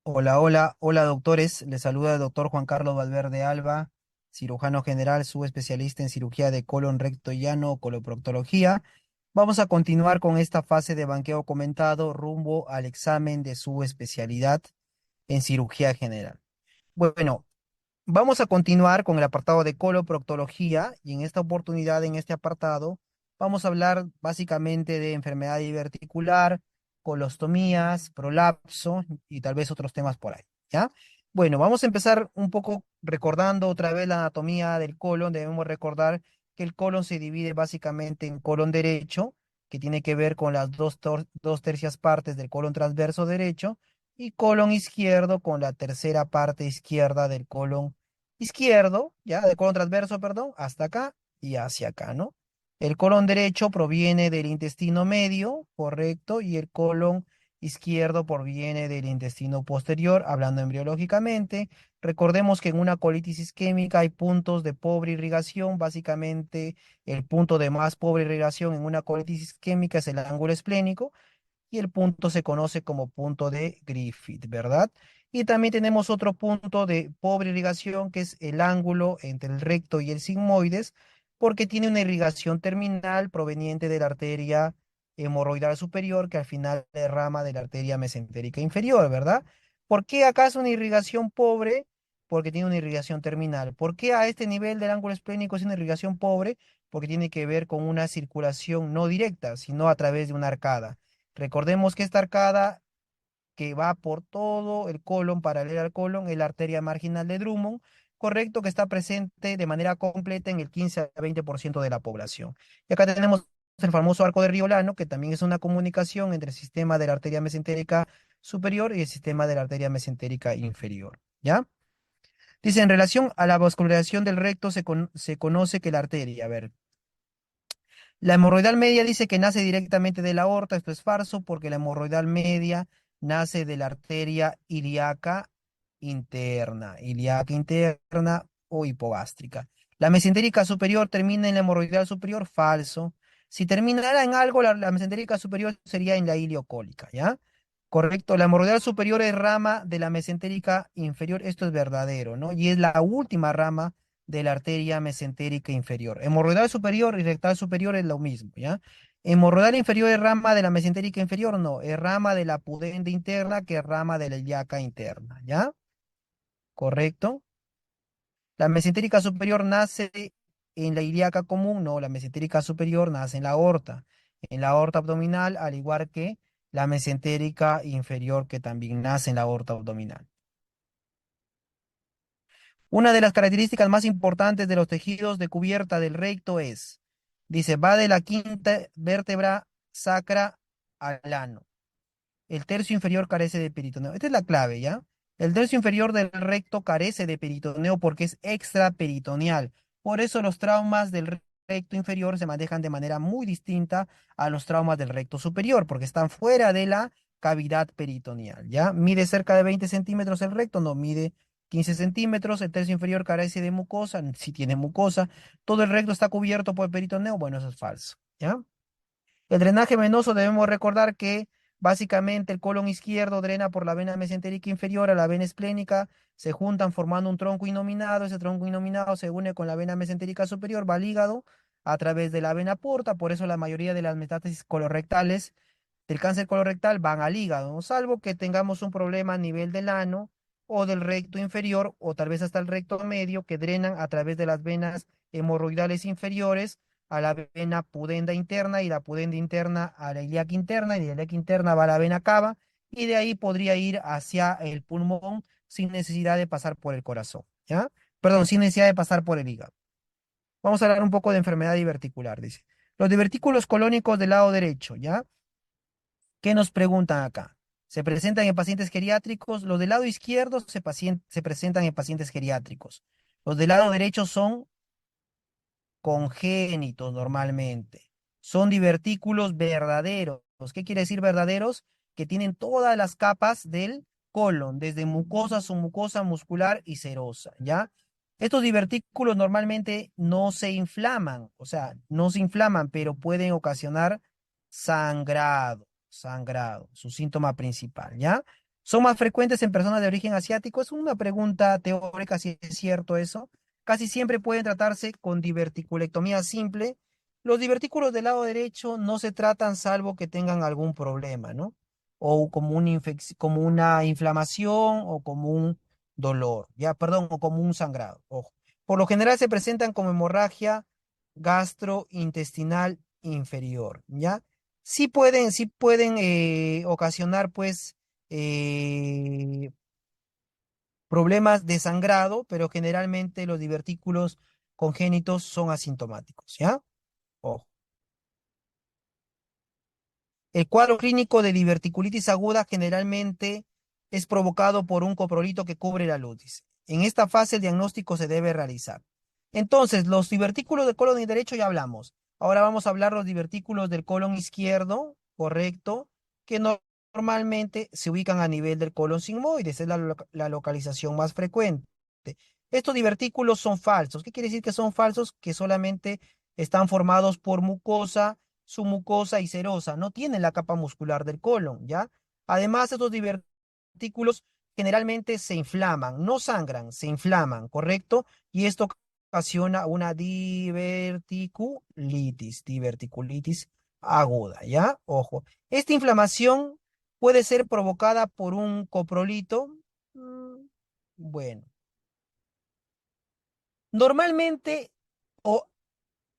Hola, hola, hola doctores. Les saluda el doctor Juan Carlos Valverde Alba, cirujano general, subespecialista en cirugía de colon recto y llano, coloproctología. Vamos a continuar con esta fase de banqueo comentado rumbo al examen de su especialidad en cirugía general. Bueno, vamos a continuar con el apartado de coloproctología y en esta oportunidad, en este apartado, vamos a hablar básicamente de enfermedad diverticular, colostomías, prolapso y tal vez otros temas por ahí, ¿ya? Bueno, vamos a empezar un poco recordando otra vez la anatomía del colon. Debemos recordar que el colon se divide básicamente en colon derecho, que tiene que ver con las dos tercias partes del colon transverso derecho, y colon izquierdo con la tercera parte izquierda del colon izquierdo, ya, del colon transverso, perdón, hasta acá y hacia acá, ¿no? El colon derecho proviene del intestino medio, correcto, y el colon izquierdo proviene del intestino posterior, hablando embriológicamente. Recordemos que en una colitis isquémica hay puntos de pobre irrigación, básicamente el punto de más pobre irrigación en una colitis isquémica es el ángulo esplénico y el punto se conoce como punto de Griffith, ¿verdad? Y también tenemos otro punto de pobre irrigación que es el ángulo entre el recto y el sigmoides, porque tiene una irrigación terminal proveniente de la arteria hemorroidal superior que al final derrama de la arteria mesentérica inferior, ¿verdad? ¿Por qué acaso una irrigación pobre? Porque tiene una irrigación terminal. ¿Por qué a este nivel del ángulo esplénico es una irrigación pobre? Porque tiene que ver con una circulación no directa, sino a través de una arcada. Recordemos que esta arcada que va por todo el colon, paralela al colon, es la arteria marginal de Drummond, correcto, que está presente de manera completa en el 15 a 20% de la población. Y acá tenemos el famoso arco de Riolano, que también es una comunicación entre el sistema de la arteria mesentérica superior y el sistema de la arteria mesentérica inferior, ¿ya? Dice, en relación a la vascularización del recto se conoce que la arteria, a ver, la hemorroidal media dice que nace directamente de la aorta. Esto es falso porque la hemorroidal media nace de la arteria ilíaca interna o hipogástrica. La mesentérica superior termina en la hemorroidal superior, falso. Si terminara en algo, la mesentérica superior sería en la iliocólica, ¿ya? Correcto, la hemorroidal superior es rama de la mesentérica inferior, esto es verdadero, ¿no? Y es la última rama de la arteria mesentérica inferior. Hemorroidal superior y rectal superior es lo mismo, ¿ya? Hemorroidal inferior es rama de la mesentérica inferior, no, es rama de la pudenda interna que es rama de la ilíaca interna, ¿ya? ¿Correcto? La mesentérica superior nace en la ilíaca común, no, la mesentérica superior nace en la aorta abdominal, al igual que la mesentérica inferior que también nace en la aorta abdominal. Una de las características más importantes de los tejidos de cubierta del recto es, dice, va de la quinta vértebra sacra al ano. El tercio inferior carece de peritoneo. Esta es la clave, ¿ya? El tercio inferior del recto carece de peritoneo porque es extraperitoneal. Por eso los traumas del recto inferior se manejan de manera muy distinta a los traumas del recto superior, porque están fuera de la cavidad peritoneal, ¿ya? Mide cerca de 20 centímetros el recto, no mide 15 centímetros. El tercio inferior carece de mucosa, si tiene mucosa. Todo el recto está cubierto por peritoneo, bueno, eso es falso, ¿ya? El drenaje venoso debemos recordar que básicamente el colon izquierdo drena por la vena mesentérica inferior a la vena esplénica, se juntan formando un tronco innominado, ese tronco innominado se une con la vena mesentérica superior, va al hígado a través de la vena porta, por eso la mayoría de las metástasis colorectales del cáncer colorectal van al hígado, ¿no? Salvo que tengamos un problema a nivel del ano o del recto inferior o tal vez hasta el recto medio que drenan a través de las venas hemorroidales inferiores a la vena pudenda interna y la pudenda interna a la ilíaca interna y de la ilíaca interna va a la vena cava y de ahí podría ir hacia el pulmón sin necesidad de pasar por el corazón, ¿ya? Perdón, sin necesidad de pasar por el hígado. Vamos a hablar un poco de enfermedad diverticular, dice. Los divertículos colónicos del lado derecho, ¿ya? ¿Qué nos preguntan acá? Se presentan en pacientes geriátricos. Los del lado izquierdo se presentan en pacientes geriátricos. Los del lado derecho son congénitos normalmente. Son divertículos verdaderos. ¿Qué quiere decir verdaderos? Que tienen todas las capas del colon, desde mucosa, submucosa, muscular y serosa, ¿ya? Estos divertículos normalmente no se inflaman, o sea, no se inflaman, pero pueden ocasionar sangrado, su síntoma principal, ¿ya? ¿Son más frecuentes en personas de origen asiático? Es una pregunta teórica, si es cierto eso. Casi siempre pueden tratarse con diverticulectomía simple. Los divertículos del lado derecho no se tratan salvo que tengan algún problema, ¿no? O como una como una inflamación o como un dolor, ya, perdón, o como un sangrado. Ojo. Por lo general se presentan como hemorragia gastrointestinal inferior, ¿ya? Sí pueden ocasionar, pues, eh, problemas de sangrado, pero generalmente los divertículos congénitos son asintomáticos, ¿ya? Ojo. El cuadro clínico de diverticulitis aguda generalmente es provocado por un coprolito que cubre la lutis. En esta fase el diagnóstico se debe realizar. Entonces, los divertículos del colon derecho ya hablamos. Ahora vamos a hablar los divertículos del colon izquierdo, correcto, que normalmente se ubican a nivel del colon sigmoide, esa es la localización más frecuente. Estos divertículos son falsos. ¿Qué quiere decir que son falsos? Que solamente están formados por mucosa, submucosa y serosa, no tienen la capa muscular del colon, ¿ya? Además, estos divertículos generalmente se inflaman, no sangran, se inflaman, ¿correcto? Y esto ocasiona una diverticulitis aguda, ¿ya? Ojo. Esta inflamación puede ser provocada por un coprolito. mm, Bueno, normalmente, o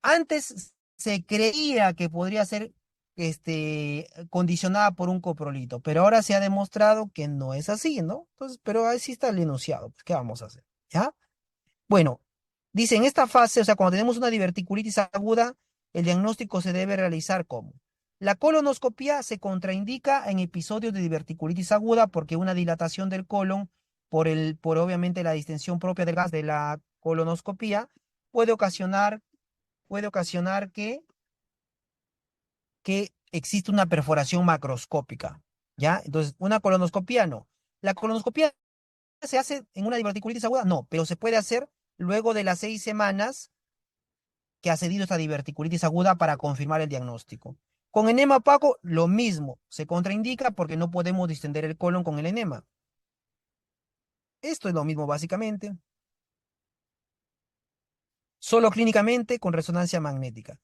antes se creía que podría ser condicionada por un coprolito, pero ahora se ha demostrado que no es así, ¿no? Entonces, pero ahí sí está el enunciado, pues, ¿qué vamos a hacer? ¿Ya? Bueno, dice, en esta fase, o sea, cuando tenemos una diverticulitis aguda, el diagnóstico se debe realizar como la colonoscopia se contraindica en episodios de diverticulitis aguda porque una dilatación del colon por obviamente la distensión propia del gas de la colonoscopia puede ocasionar, puede ocasionar que existe una perforación macroscópica, ¿ya? Entonces, una colonoscopia no. La colonoscopia se hace en una diverticulitis aguda, no, pero se puede hacer luego de las 6 semanas que ha cedido esta diverticulitis aguda para confirmar el diagnóstico. Con enema opaco, lo mismo, se contraindica porque no podemos distender el colon con el enema. Esto es lo mismo básicamente, solo clínicamente con resonancia magnética.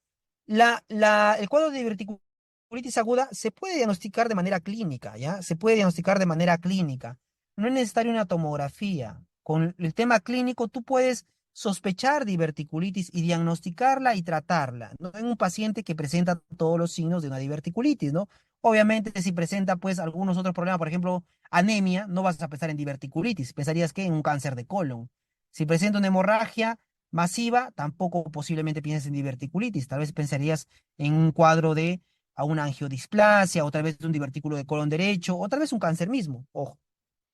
El cuadro de diverticulitis aguda se puede diagnosticar de manera clínica, ¿ya? Se puede diagnosticar de manera clínica. No es necesaria una tomografía. Con el tema clínico tú puedes sospechar diverticulitis y diagnosticarla y tratarla, ¿no? En un paciente que presenta todos los signos de una diverticulitis, ¿no? Obviamente, si presenta pues algunos otros problemas, por ejemplo, anemia, no vas a pensar en diverticulitis, pensarías que en un cáncer de colon. Si presenta una hemorragia masiva, tampoco posiblemente pienses en diverticulitis, tal vez pensarías en un cuadro de a una angiodisplasia, o tal vez un divertículo de colon derecho, o tal vez un cáncer mismo, ojo,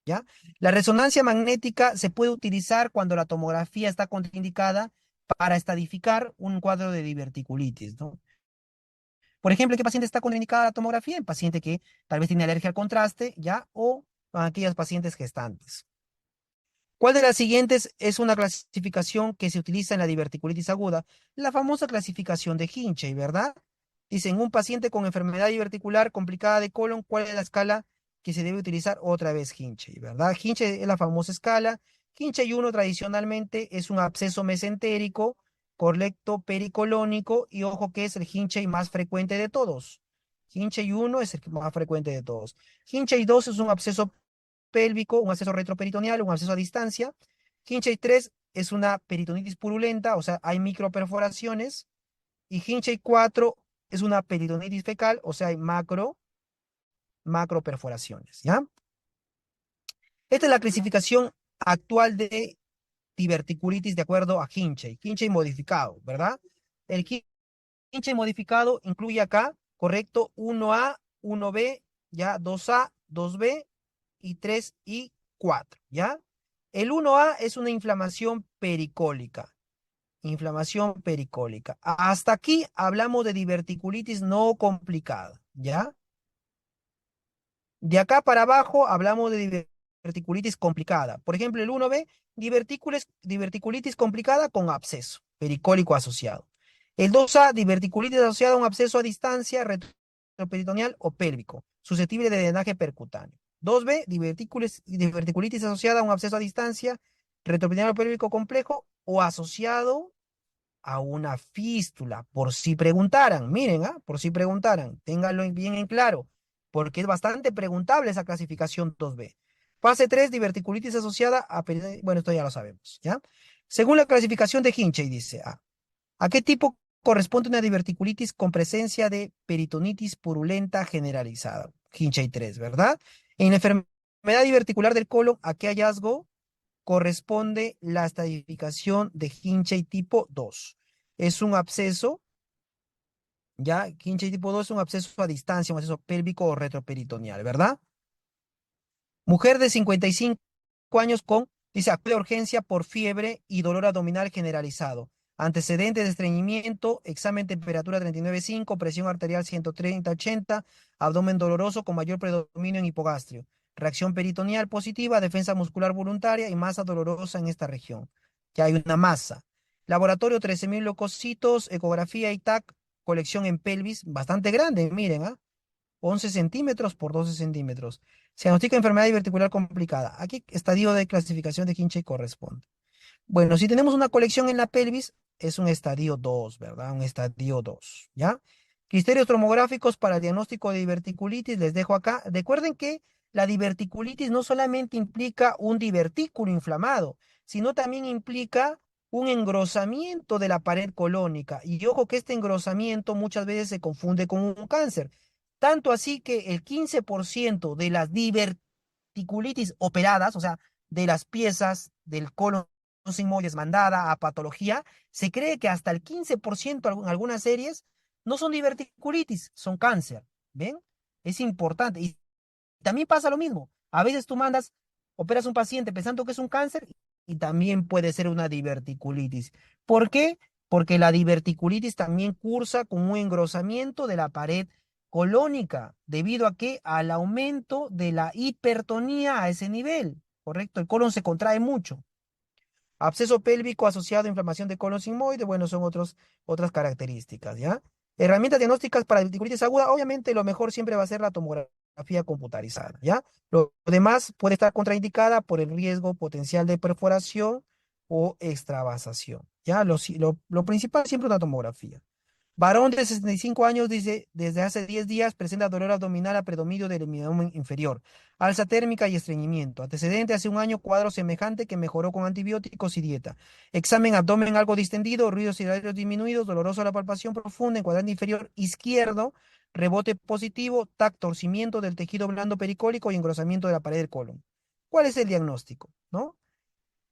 ¿ya? La resonancia magnética se puede utilizar cuando la tomografía está contraindicada para estadificar un cuadro de diverticulitis, ¿no? Por ejemplo, ¿en qué paciente está contraindicada la tomografía? En paciente que tal vez tiene alergia al contraste, ¿ya? O aquellas pacientes gestantes. ¿Cuál de las siguientes es una clasificación que se utiliza en la diverticulitis aguda? La famosa clasificación de Hinchey, ¿verdad? Dice, en un paciente con enfermedad diverticular complicada de colon, ¿cuál es la escala que se debe utilizar? Otra vez Hinchey, ¿verdad? Hinchey es la famosa escala. Hinchey 1 tradicionalmente es un absceso mesentérico, correcto pericolónico, y ojo que es el Hinchey más frecuente de todos. Hinchey 1 es el más frecuente de todos. Hinchey 2 es un absceso pélvico, un acceso retroperitoneal, un acceso a distancia. Hinchey 3 es una peritonitis purulenta, o sea, hay microperforaciones. Y Hinchey 4 es una peritonitis fecal, o sea, hay macroperforaciones, ¿ya? Esta es la clasificación actual de diverticulitis de acuerdo a Hinchey. Hinchey modificado, ¿verdad? El Hinchey modificado incluye acá, correcto, 1A, 1B, ya 2A, 2B y 3 y 4, ¿ya? El 1A es una inflamación pericólica. Inflamación pericólica. Hasta aquí hablamos de diverticulitis no complicada, ¿ya? De acá para abajo hablamos de diverticulitis complicada. Por ejemplo, el 1B, diverticulitis complicada con absceso pericólico asociado. El 2A, diverticulitis asociada a un absceso a distancia retroperitoneal o pélvico, susceptible de drenaje percutáneo. 2B, diverticulitis asociada a un absceso a distancia, retroperitoneal pélvico complejo o asociado a una fístula, por si preguntaran, miren, por si preguntaran, ténganlo bien en claro, porque es bastante preguntable esa clasificación 2B. Fase 3, diverticulitis asociada a, bueno, esto ya lo sabemos, ¿ya? Según la clasificación de Hinchey, dice, ¿a qué tipo corresponde una diverticulitis con presencia de peritonitis purulenta generalizada? Hinchey 3, ¿verdad? En la enfermedad diverticular del colon, ¿a qué hallazgo corresponde la estadificación de Hinchey tipo 2? Es un absceso, ya, Hinchey tipo 2 es un absceso a distancia, un absceso pélvico o retroperitoneal, ¿verdad? Mujer de 55 años con, dice, acude a urgencia por fiebre y dolor abdominal generalizado. Antecedentes de estreñimiento, examen temperatura 39,5, presión arterial 130/80, abdomen doloroso con mayor predominio en hipogastrio. Reacción peritoneal positiva, defensa muscular voluntaria y masa dolorosa en esta región. Que hay una masa. Laboratorio 13.000 leucocitos, ecografía y TAC, colección en pelvis, bastante grande, miren, 11 centímetros por 12 centímetros. Se diagnostica enfermedad diverticular complicada. ¿A qué estadio de clasificación de Hinchey corresponde? Bueno, si tenemos una colección en la pelvis, es un estadio 2, ¿verdad? Un estadio 2, ¿ya? Criterios tomográficos para el diagnóstico de diverticulitis, les dejo acá. Recuerden que la diverticulitis no solamente implica un divertículo inflamado, sino también implica un engrosamiento de la pared colónica. Y ojo que este engrosamiento muchas veces se confunde con un cáncer. Tanto así que el 15% de las diverticulitis operadas, o sea, de las piezas del colon sigmoides mandada a patología, se cree que hasta el 15% en algunas series no son diverticulitis, son cáncer. ¿Ven? Es importante. Y también pasa lo mismo. A veces tú mandas, operas un paciente pensando que es un cáncer y también puede ser una diverticulitis. ¿Por qué? Porque la diverticulitis también cursa con un engrosamiento de la pared colónica, debido a que al aumento de la hipertonía a ese nivel, ¿correcto? El colon se contrae mucho. Absceso pélvico asociado a inflamación de colon sigmoide, bueno, son otras características, ¿ya? Herramientas diagnósticas para diverticulitis aguda, obviamente lo mejor siempre va a ser la tomografía computarizada, ¿ya? Lo demás puede estar contraindicada por el riesgo potencial de perforación o extravasación, ¿ya? Lo principal siempre es una tomografía. Varón de 65 años dice, desde hace 10 días presenta dolor abdominal a predominio del abdomen inferior, alza térmica y estreñimiento. Antecedente hace un año, cuadro semejante que mejoró con antibióticos y dieta. Examen abdomen algo distendido, ruidos irarios disminuidos, doloroso a la palpación profunda en cuadrante inferior izquierdo, rebote positivo, TAC, torcimiento del tejido blando pericólico y engrosamiento de la pared del colon. ¿Cuál es el diagnóstico? ¿No?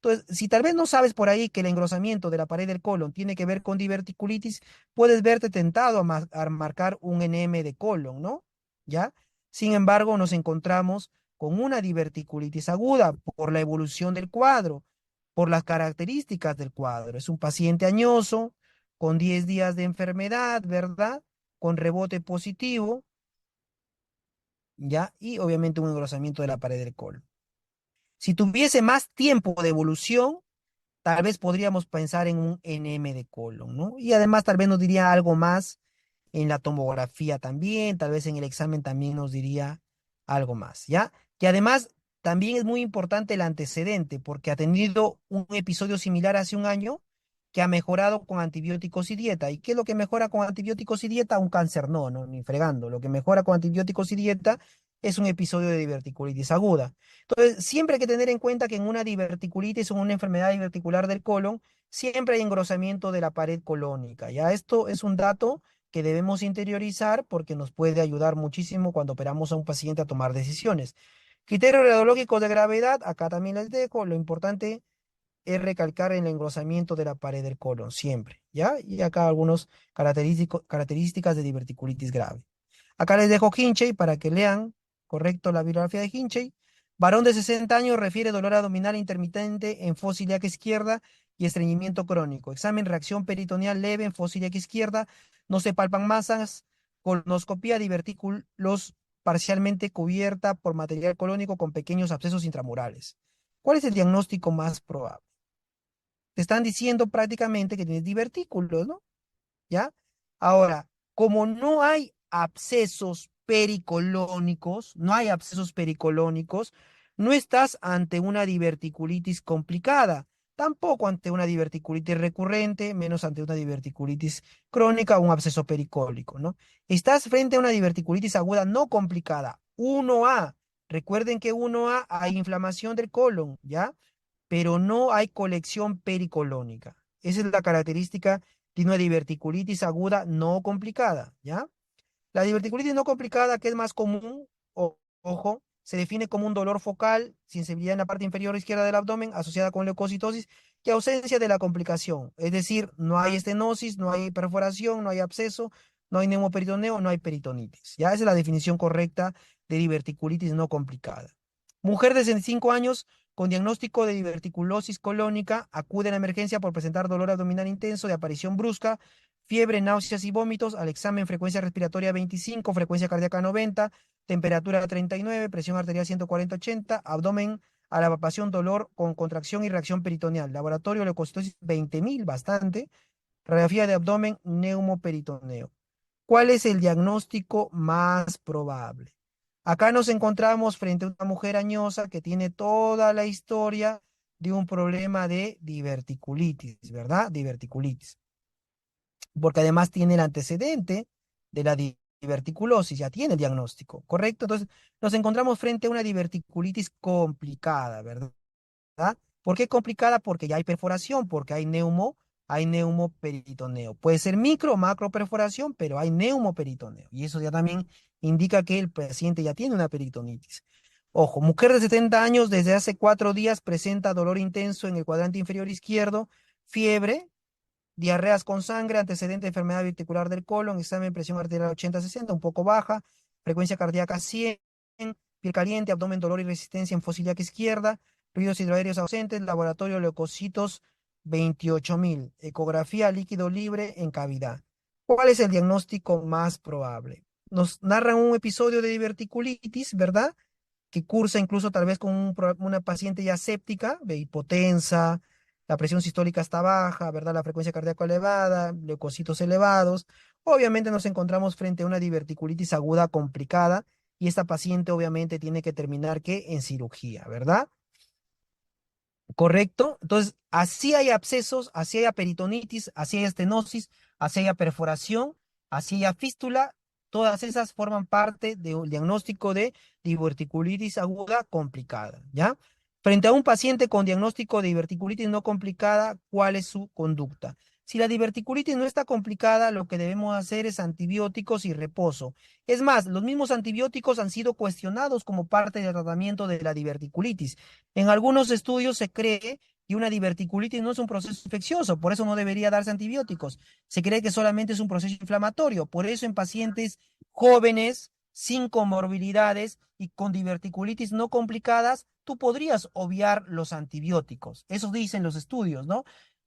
Entonces, si tal vez no sabes por ahí que el engrosamiento de la pared del colon tiene que ver con diverticulitis, puedes verte tentado a marcar un NM de colon, ¿no? ¿Ya? Sin embargo, nos encontramos con una diverticulitis aguda por la evolución del cuadro, por las características del cuadro. Es un paciente añoso, con 10 días de enfermedad, ¿verdad? Con rebote positivo, ¿ya? Y obviamente un engrosamiento de la pared del colon. Si tuviese más tiempo de evolución, tal vez podríamos pensar en un NM de colon, ¿no? Y además tal vez nos diría algo más en la tomografía también, tal vez en el examen también nos diría algo más, ¿ya? Y además también es muy importante el antecedente, porque ha tenido un episodio similar hace un año que ha mejorado con antibióticos y dieta. ¿Y qué es lo que mejora con antibióticos y dieta? Un cáncer no, no, ni fregando. Lo que mejora con antibióticos y dieta es un episodio de diverticulitis aguda. Entonces, siempre hay que tener en cuenta que en una diverticulitis o una enfermedad diverticular del colon, siempre hay engrosamiento de la pared colónica. Ya esto es un dato que debemos interiorizar porque nos puede ayudar muchísimo cuando operamos a un paciente a tomar decisiones. Criterios radiológicos de gravedad, acá también les dejo. Lo importante es recalcar el engrosamiento de la pared del colon, siempre, ¿ya? Y acá algunas características de diverticulitis grave. Acá les dejo Hinchey para que lean, correcto, la bibliografía de Hinchey. Varón de 60 años refiere dolor abdominal intermitente en fosa ilíaca izquierda y estreñimiento crónico. Examen, reacción peritoneal leve en fosa ilíaca izquierda. No se palpan masas. Colonoscopía, divertículos parcialmente cubierta por material colónico con pequeños abscesos intramurales. ¿Cuál es el diagnóstico más probable? Te están diciendo prácticamente que tienes divertículos, ¿no? ¿Ya? Ahora, como no hay abscesos pericolónicos, no hay abscesos pericolónicos, no estás ante una diverticulitis complicada, tampoco ante una diverticulitis recurrente, menos ante una diverticulitis crónica o un absceso pericólico, ¿no? Estás frente a una diverticulitis aguda no complicada, 1A. Recuerden que 1A hay inflamación del colon, ¿ya? Pero no hay colección pericolónica. Esa es la característica de una diverticulitis aguda no complicada, ¿ya? La diverticulitis no complicada, que es más común, ojo, se define como un dolor focal, sensibilidad en la parte inferior izquierda del abdomen asociada con leucocitosis, que ausencia de la complicación. Es decir, no hay estenosis, no hay perforación, no hay absceso, no hay neumoperitoneo, no hay peritonitis. Ya esa es la definición correcta de diverticulitis no complicada. Mujer de 65 años con diagnóstico de diverticulosis colónica acude a la emergencia por presentar dolor abdominal intenso de aparición brusca, fiebre, náuseas y vómitos, al examen frecuencia respiratoria 25, frecuencia cardíaca 90, temperatura 39, presión arterial 140-80, abdomen a la palpación, dolor con contracción y reacción peritoneal, laboratorio leucocitosis 20.000, bastante, radiografía de abdomen, neumoperitoneo. ¿Cuál es el diagnóstico más probable? Acá nos encontramos frente a una mujer añosa que tiene toda la historia de un problema de diverticulitis, ¿verdad? Diverticulitis, porque además tiene el antecedente de la diverticulosis, ya tiene el diagnóstico, ¿correcto? Entonces, nos encontramos frente a una diverticulitis complicada, ¿verdad? ¿Por qué complicada? Porque ya hay perforación, porque hay neumoperitoneo. Puede ser micro o macro perforación, pero hay neumoperitoneo. Y eso ya también indica que el paciente ya tiene una peritonitis. Ojo, mujer de 70 años desde hace 4 días presenta dolor intenso en el cuadrante inferior izquierdo, fiebre, diarreas con sangre, antecedente de enfermedad articular del colon, examen de presión arterial 80-60, un poco baja, frecuencia cardíaca 100, piel caliente, abdomen, dolor y resistencia en fosa ilíaca izquierda, ruidos hidroaéreos ausentes, laboratorio leucocitos 28.000, ecografía líquido libre en cavidad. ¿Cuál es el diagnóstico más probable? Nos narran un episodio de diverticulitis, ¿verdad? Que cursa incluso tal vez con una paciente ya séptica, de hipotensa, la presión sistólica está baja, ¿verdad? La frecuencia cardíaca elevada, leucocitos elevados. Obviamente nos encontramos frente a una diverticulitis aguda complicada y esta paciente obviamente tiene que terminar ¿qué? En cirugía, ¿verdad? ¿Correcto? Entonces, así hay abscesos, así hay peritonitis, así hay estenosis, así hay perforación, así hay fístula, todas esas forman parte de un diagnóstico de diverticulitis aguda complicada, ¿ya? Frente a un paciente con diagnóstico de diverticulitis no complicada, ¿cuál es su conducta? Si la diverticulitis no está complicada, lo que debemos hacer es antibióticos y reposo. Es más, los mismos antibióticos han sido cuestionados como parte del tratamiento de la diverticulitis. En algunos estudios se cree que una diverticulitis no es un proceso infeccioso, por eso no debería darse antibióticos. Se cree que solamente es un proceso inflamatorio, por eso en pacientes jóvenes, sin comorbilidades y con diverticulitis no complicadas, tú podrías obviar los antibióticos. Eso dicen los estudios, ¿no?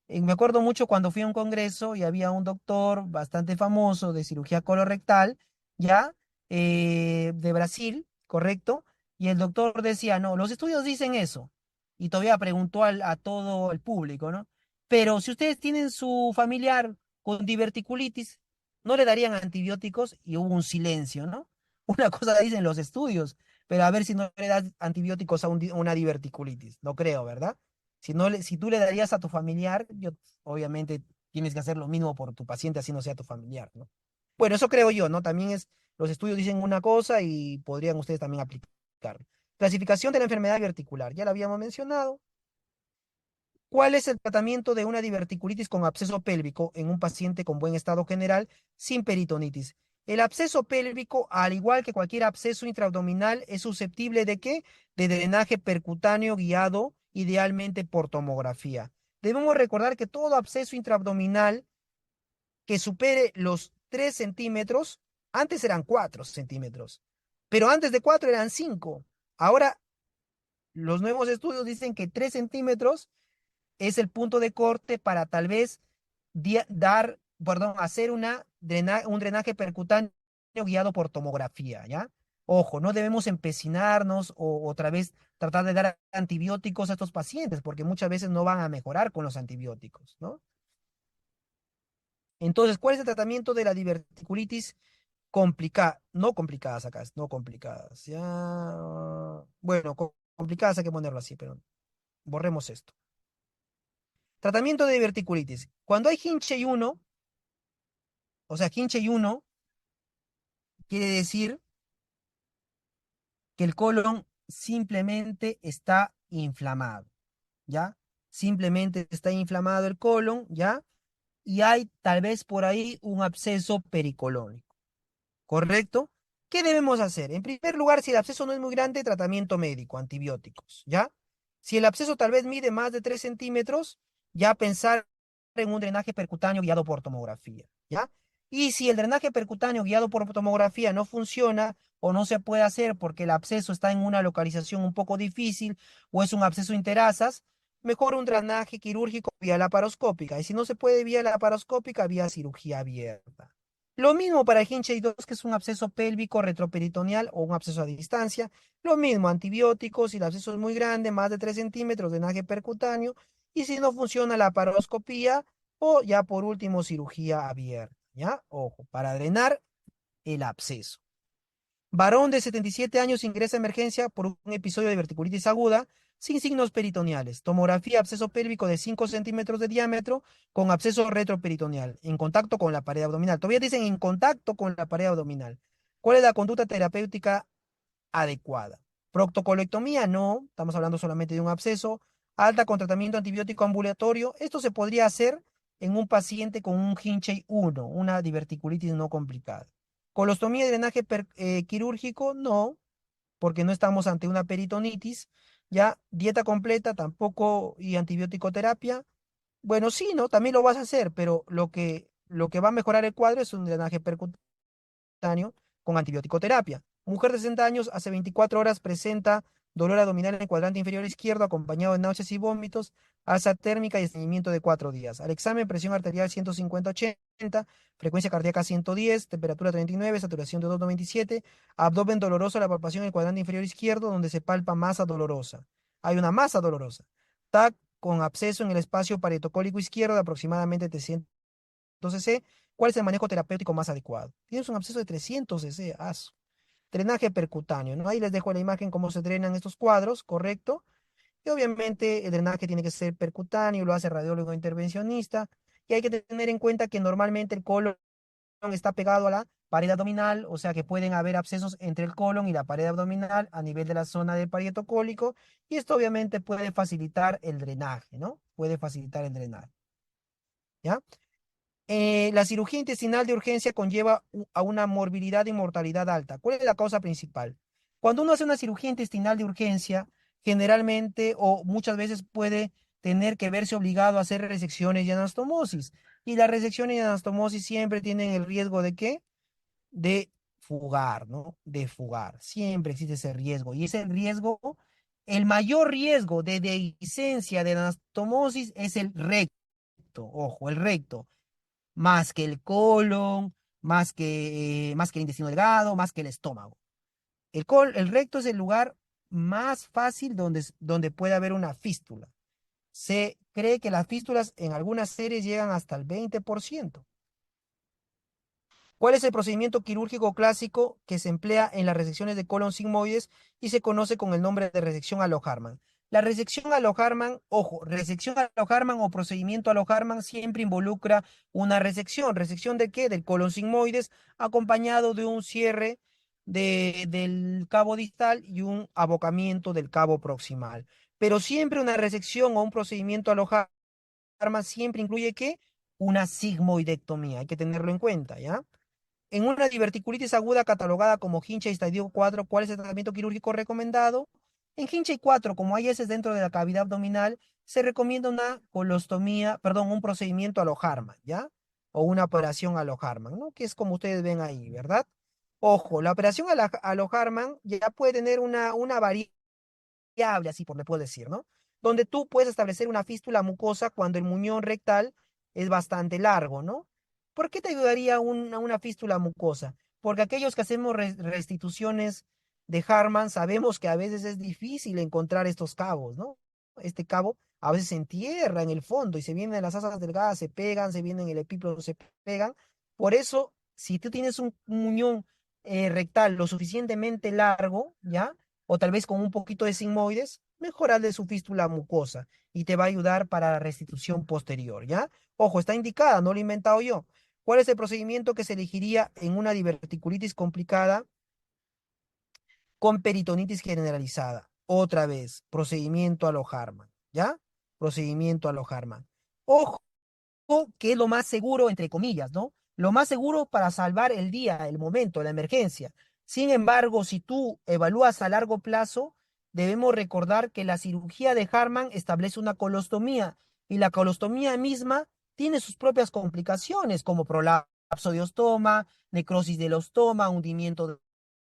Me acuerdo mucho cuando fui a un congreso y había un doctor bastante famoso de cirugía colorectal, ¿ya? De Brasil, ¿correcto? Y el doctor decía, no, los estudios dicen eso. Y todavía preguntó a todo el público, ¿no? Pero si ustedes tienen su familiar con diverticulitis, ¿no le darían antibióticos? Y hubo un silencio, ¿no? Una cosa dicen los estudios, pero a ver si no le das antibióticos a una diverticulitis. No creo, ¿verdad? Si tú le darías a tu familiar, obviamente tienes que hacer lo mismo por tu paciente, así no sea tu familiar, ¿no? Bueno, eso creo yo, ¿no? También los estudios dicen una cosa y podrían ustedes también aplicarlo. Clasificación de la enfermedad diverticular, ya la habíamos mencionado. ¿Cuál es el tratamiento de una diverticulitis con absceso pélvico en un paciente con buen estado general sin peritonitis? El absceso pélvico, al igual que cualquier absceso intraabdominal, es susceptible de qué? De drenaje percutáneo guiado, idealmente por tomografía. Debemos recordar que todo absceso intraabdominal que supere los 3 centímetros, antes eran 4 centímetros, pero antes de 4 eran 5. Ahora, los nuevos estudios dicen que 3 centímetros es el punto de corte para tal vez hacer un drenaje percutáneo guiado por tomografía, ¿ya? Ojo, no debemos empecinarnos o otra vez tratar de dar antibióticos a estos pacientes, porque muchas veces no van a mejorar con los antibióticos, ¿no? Entonces, ¿cuál es el tratamiento de la diverticulitis no complicadas acá, no complicadas, ya, bueno, complicadas hay que ponerlo así, pero borremos esto. Tratamiento de diverticulitis. Cuando hay hinche y uno, o sea, hinche y uno, quiere decir que el colon simplemente está inflamado, ¿ya? Simplemente está inflamado el colon, ¿ya? Y hay tal vez por ahí un absceso pericolónico, ¿correcto? ¿Qué debemos hacer? En primer lugar, si el absceso no es muy grande, tratamiento médico, antibióticos, ¿ya? Si el absceso tal vez mide más de 3 centímetros, ya pensar en un drenaje percutáneo guiado por tomografía, ¿ya? Y si el drenaje percutáneo guiado por tomografía no funciona o no se puede hacer porque el absceso está en una localización un poco difícil o es un absceso interasas, mejor un drenaje quirúrgico vía laparoscópica. Y si no se puede vía laparoscópica, vía cirugía abierta. Lo mismo para el hinche 2, que es un absceso pélvico retroperitoneal o un absceso a distancia. Lo mismo, antibióticos, si el absceso es muy grande, más de 3 centímetros, drenaje percutáneo. Y si no funciona, la paroscopía o ya por último, cirugía abierta. ¿Ya? Ojo, para drenar el absceso. Varón de 77 años ingresa a emergencia por un episodio de diverticulitis aguda sin signos peritoneales. Tomografía absceso pélvico de 5 centímetros de diámetro con absceso retroperitoneal en contacto con la pared abdominal. Todavía dicen en contacto con la pared abdominal. ¿Cuál es la conducta terapéutica adecuada? Proctocolectomía, no. Estamos hablando solamente de un absceso. Alta con tratamiento antibiótico ambulatorio. Esto se podría hacer en un paciente con un Hinchey 1, una diverticulitis no complicada. Colostomía y drenaje quirúrgico, no, porque no estamos ante una peritonitis. Ya, dieta completa tampoco y antibiótico terapia. Bueno, sí, ¿no? También lo vas a hacer, pero lo que va a mejorar el cuadro es un drenaje percutáneo con antibiótico terapia. Mujer de 60 años, hace 24 horas presenta dolor abdominal en el cuadrante inferior izquierdo acompañado de náuseas y vómitos, alza térmica y estreñimiento de 4 días. Al examen, presión arterial 150/80, frecuencia cardíaca 110, temperatura 39, saturación de 2,97, abdomen doloroso, la palpación en el cuadrante inferior izquierdo donde se palpa masa dolorosa. Hay una masa dolorosa. TAC con absceso en el espacio parietocólico izquierdo de aproximadamente 300 cc. ¿Cuál es el manejo terapéutico más adecuado? Tienes un absceso de 300 cc. Drenaje percutáneo, ¿no? Ahí les dejo la imagen cómo se drenan estos cuadros, ¿correcto? Y obviamente el drenaje tiene que ser percutáneo, lo hace radiólogo intervencionista. Y hay que tener en cuenta que normalmente el colon está pegado a la pared abdominal, o sea que pueden haber abscesos entre el colon y la pared abdominal a nivel de la zona del parietocólico. Y esto obviamente puede facilitar el drenaje, ¿no? Puede facilitar el drenaje, ¿ya? La cirugía intestinal de urgencia conlleva a una morbilidad y mortalidad alta. ¿Cuál es la causa principal? Cuando uno hace una cirugía intestinal de urgencia, generalmente o muchas veces puede tener que verse obligado a hacer resecciones y anastomosis. Y las resecciones y anastomosis siempre tienen el riesgo de ¿qué? De fugar, ¿no? De fugar. Siempre existe ese riesgo. Y ese riesgo, el mayor riesgo de dehiscencia de anastomosis es el recto. Ojo, el recto más que el colon, más que el intestino delgado, más que el estómago. El recto es el lugar más fácil donde puede haber una fístula. Se cree que las fístulas en algunas series llegan hasta el 20%. ¿Cuál es el procedimiento quirúrgico clásico que se emplea en las resecciones de colon sigmoides y se conoce con el nombre de resección a lo Harman? La resección a lo Harman, ojo, resección a lo Harman o procedimiento a lo Harman siempre involucra una resección. ¿Resección de qué? Del colon sigmoides, acompañado de un cierre del cabo distal y un abocamiento del cabo proximal. Pero siempre una resección o un procedimiento a lo Harman siempre incluye ¿qué? Una sigmoidectomía. Hay que tenerlo en cuenta, ¿ya? En una diverticulitis aguda catalogada como Hinchey estadio 4, ¿cuál es el tratamiento quirúrgico recomendado? En Hinchey 4, como hay heces dentro de la cavidad abdominal, se recomienda una colostomía, perdón, un procedimiento a lo Harman, ¿ya? O una operación a lo Harman, ¿no? Que es como ustedes ven ahí, ¿verdad? Ojo, la operación a lo Harman ya puede tener una variable, así por le puedo decir, ¿no? Donde tú puedes establecer una fístula mucosa cuando el muñón rectal es bastante largo, ¿no? ¿Por qué te ayudaría una fístula mucosa? Porque aquellos que hacemos restituciones de Harman sabemos que a veces es difícil encontrar estos cabos, ¿no? Este cabo a veces se entierra en el fondo y se vienen las asas delgadas, se pegan, se vienen el epíplodo, se pegan. Por eso si tú tienes un muñón rectal lo suficientemente largo, ¿ya? O tal vez con un poquito de sigmoides, mejorarle su fístula mucosa y te va a ayudar para la restitución posterior, ¿ya? Ojo, está indicada, no lo he inventado yo. ¿Cuál es el procedimiento que se elegiría en una diverticulitis complicada con peritonitis generalizada? Otra vez, procedimiento a lo Harman, ¿ya? Procedimiento a lo Harman. Ojo, que es lo más seguro, entre comillas, ¿no? Lo más seguro para salvar el día, el momento, la emergencia. Sin embargo, si tú evalúas a largo plazo, debemos recordar que la cirugía de Harman establece una colostomía y la colostomía misma tiene sus propias complicaciones, como prolapso de ostoma, necrosis del ostoma, hundimiento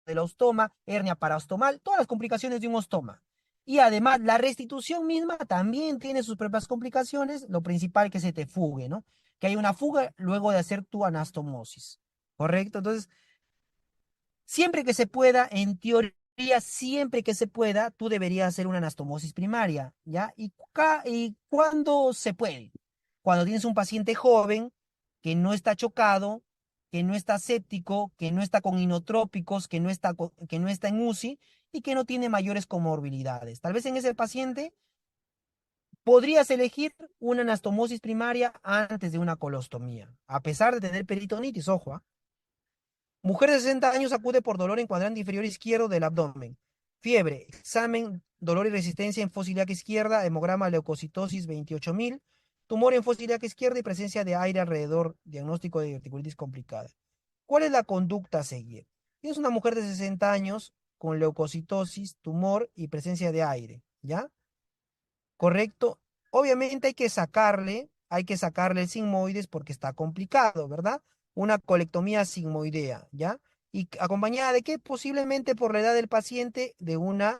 del ostoma, hernia paraostomal, todas las complicaciones de un ostoma. Y además, la restitución misma también tiene sus propias complicaciones, lo principal que se te fugue, ¿no? Que hay una fuga luego de hacer tu anastomosis, ¿correcto? Entonces, siempre que se pueda, en teoría, siempre que se pueda, tú deberías hacer una anastomosis primaria, ¿ya? ¿Y cuándo se puede? Cuando tienes un paciente joven que no está chocado, que no está séptico, que no está con inotrópicos, que no está en UCI y que no tiene mayores comorbilidades. Tal vez en ese paciente podrías elegir una anastomosis primaria antes de una colostomía, a pesar de tener peritonitis, ojo, ¿ah? Mujer de 60 años acude por dolor en cuadrante inferior izquierdo del abdomen. Fiebre, examen, dolor y resistencia en fosa ilíaca izquierda, hemograma leucocitosis 28.000, tumor en fosa ilíaca izquierda y presencia de aire alrededor, diagnóstico de diverticulitis complicada. ¿Cuál es la conducta a seguir? Es una mujer de 60 años con leucocitosis, tumor y presencia de aire, ¿ya? ¿Correcto? Obviamente hay que sacarle el sigmoides porque está complicado, ¿verdad? Una colectomía sigmoidea, ¿ya? Y acompañada de qué? Posiblemente por la edad del paciente de una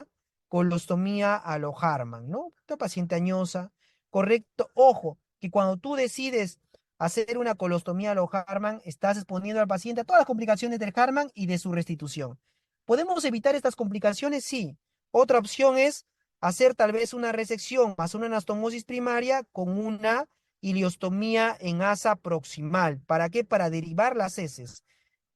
colostomía a lo Harman, ¿no? Una paciente añosa, correcto. Ojo, que cuando tú decides hacer una colostomía a lo Harman, estás exponiendo al paciente a todas las complicaciones del Harman y de su restitución. ¿Podemos evitar estas complicaciones? Sí. Otra opción es hacer tal vez una resección más una anastomosis primaria con una iliostomía en asa proximal. ¿Para qué? Para derivar las heces.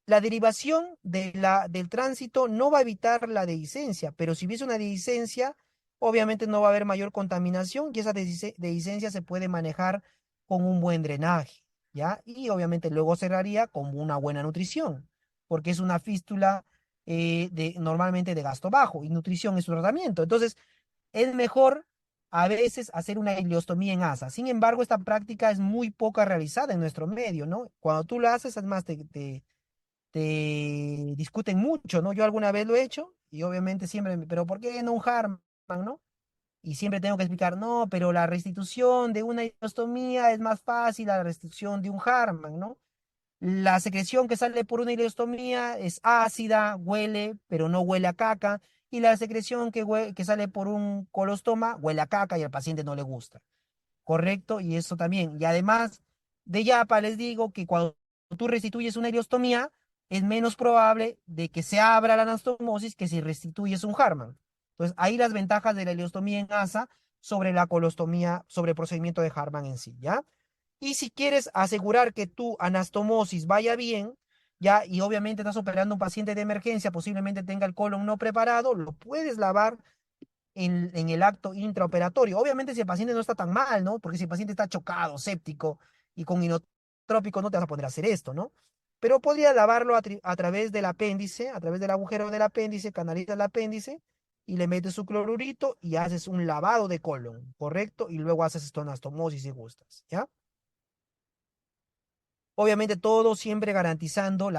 La derivación del tránsito no va a evitar la dehiscencia, pero si hubiese una dehiscencia, obviamente no va a haber mayor contaminación y esa dehiscencia se puede manejar con un buen drenaje, ¿ya? Y obviamente luego cerraría con una buena nutrición, porque es una fístula normalmente de gasto bajo y nutrición es su tratamiento. Entonces, es mejor a veces hacer una ileostomía en asa. Sin embargo, esta práctica es muy poca realizada en nuestro medio, ¿no? Cuando tú la haces, además te discuten mucho, ¿no? Yo alguna vez lo he hecho y obviamente siempre, pero ¿por qué no un Harman, no? Y siempre tengo que explicar, no, pero la restitución de una ileostomía es más fácil a la restitución de un Harman, ¿no? La secreción que sale por una ileostomía es ácida, huele, pero no huele a caca. Y la secreción que sale por un colostoma huele a caca y al paciente no le gusta. ¿Correcto? Y eso también. Y además de yapa, les digo que cuando tú restituyes una ileostomía, es menos probable de que se abra la anastomosis que si restituyes un Harman. Entonces, ahí las ventajas de la ileostomía en asa sobre la colostomía, sobre el procedimiento de Harman en sí, ¿ya? Y si quieres asegurar que tu anastomosis vaya bien, ya, y obviamente estás operando un paciente de emergencia, posiblemente tenga el colon no preparado, lo puedes lavar en el acto intraoperatorio. Obviamente si el paciente no está tan mal, ¿no? Porque si el paciente está chocado, séptico y con inotrópico, no te vas a poner a hacer esto, ¿no? Pero podría lavarlo a través del apéndice, a través del agujero del apéndice, canalizas el apéndice y le metes su clorurito y haces un lavado de colon, ¿correcto? Y luego haces esto anastomosis si gustas, ¿ya? Obviamente todo siempre garantizando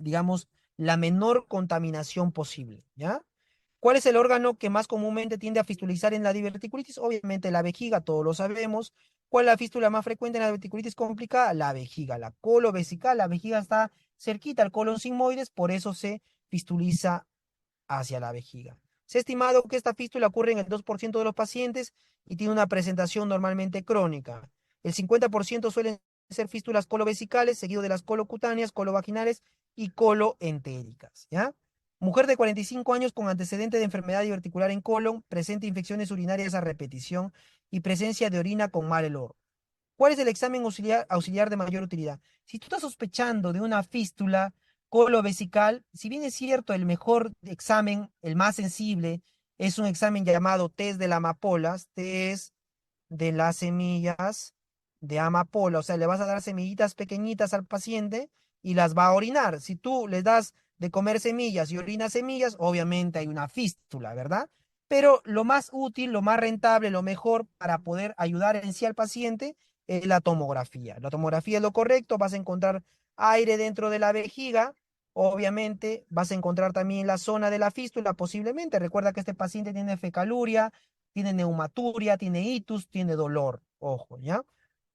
digamos, la menor contaminación posible, ¿ya? ¿Cuál es el órgano que más comúnmente tiende a fistulizar en la diverticulitis? Obviamente la vejiga, todos lo sabemos. ¿Cuál es la fístula más frecuente en la diverticulitis complicada? La vejiga, la colovesical. La vejiga está cerquita al colon sigmoides, por eso se fistuliza hacia la vejiga. Se ha estimado que esta fístula ocurre en el 2% de los pacientes y tiene una presentación normalmente crónica. El 50% suelen ser fístulas colovesicales, seguido de las colocutáneas, colovaginales y coloentéricas, ¿ya? Mujer de 45 años con antecedente de enfermedad diverticular en colon, presenta infecciones urinarias a repetición y presencia de orina con mal olor. ¿Cuál es el examen auxiliar de mayor utilidad? Si tú estás sospechando de una fístula colovesical, si bien es cierto, el mejor examen, el más sensible, es un examen llamado test de la amapolas, test de las semillas de amapola. O sea, le vas a dar semillitas pequeñitas al paciente y las va a orinar. Si tú le das de comer semillas y orinas semillas, obviamente hay una fístula, ¿verdad? Pero lo más útil, lo más rentable, lo mejor para poder ayudar en sí al paciente es la tomografía. La tomografía es lo correcto, vas a encontrar aire dentro de la vejiga, obviamente vas a encontrar también la zona de la fístula, posiblemente. Recuerda que este paciente tiene fecaluria, tiene neumaturia, tiene itus, tiene dolor. Ojo, ¿ya?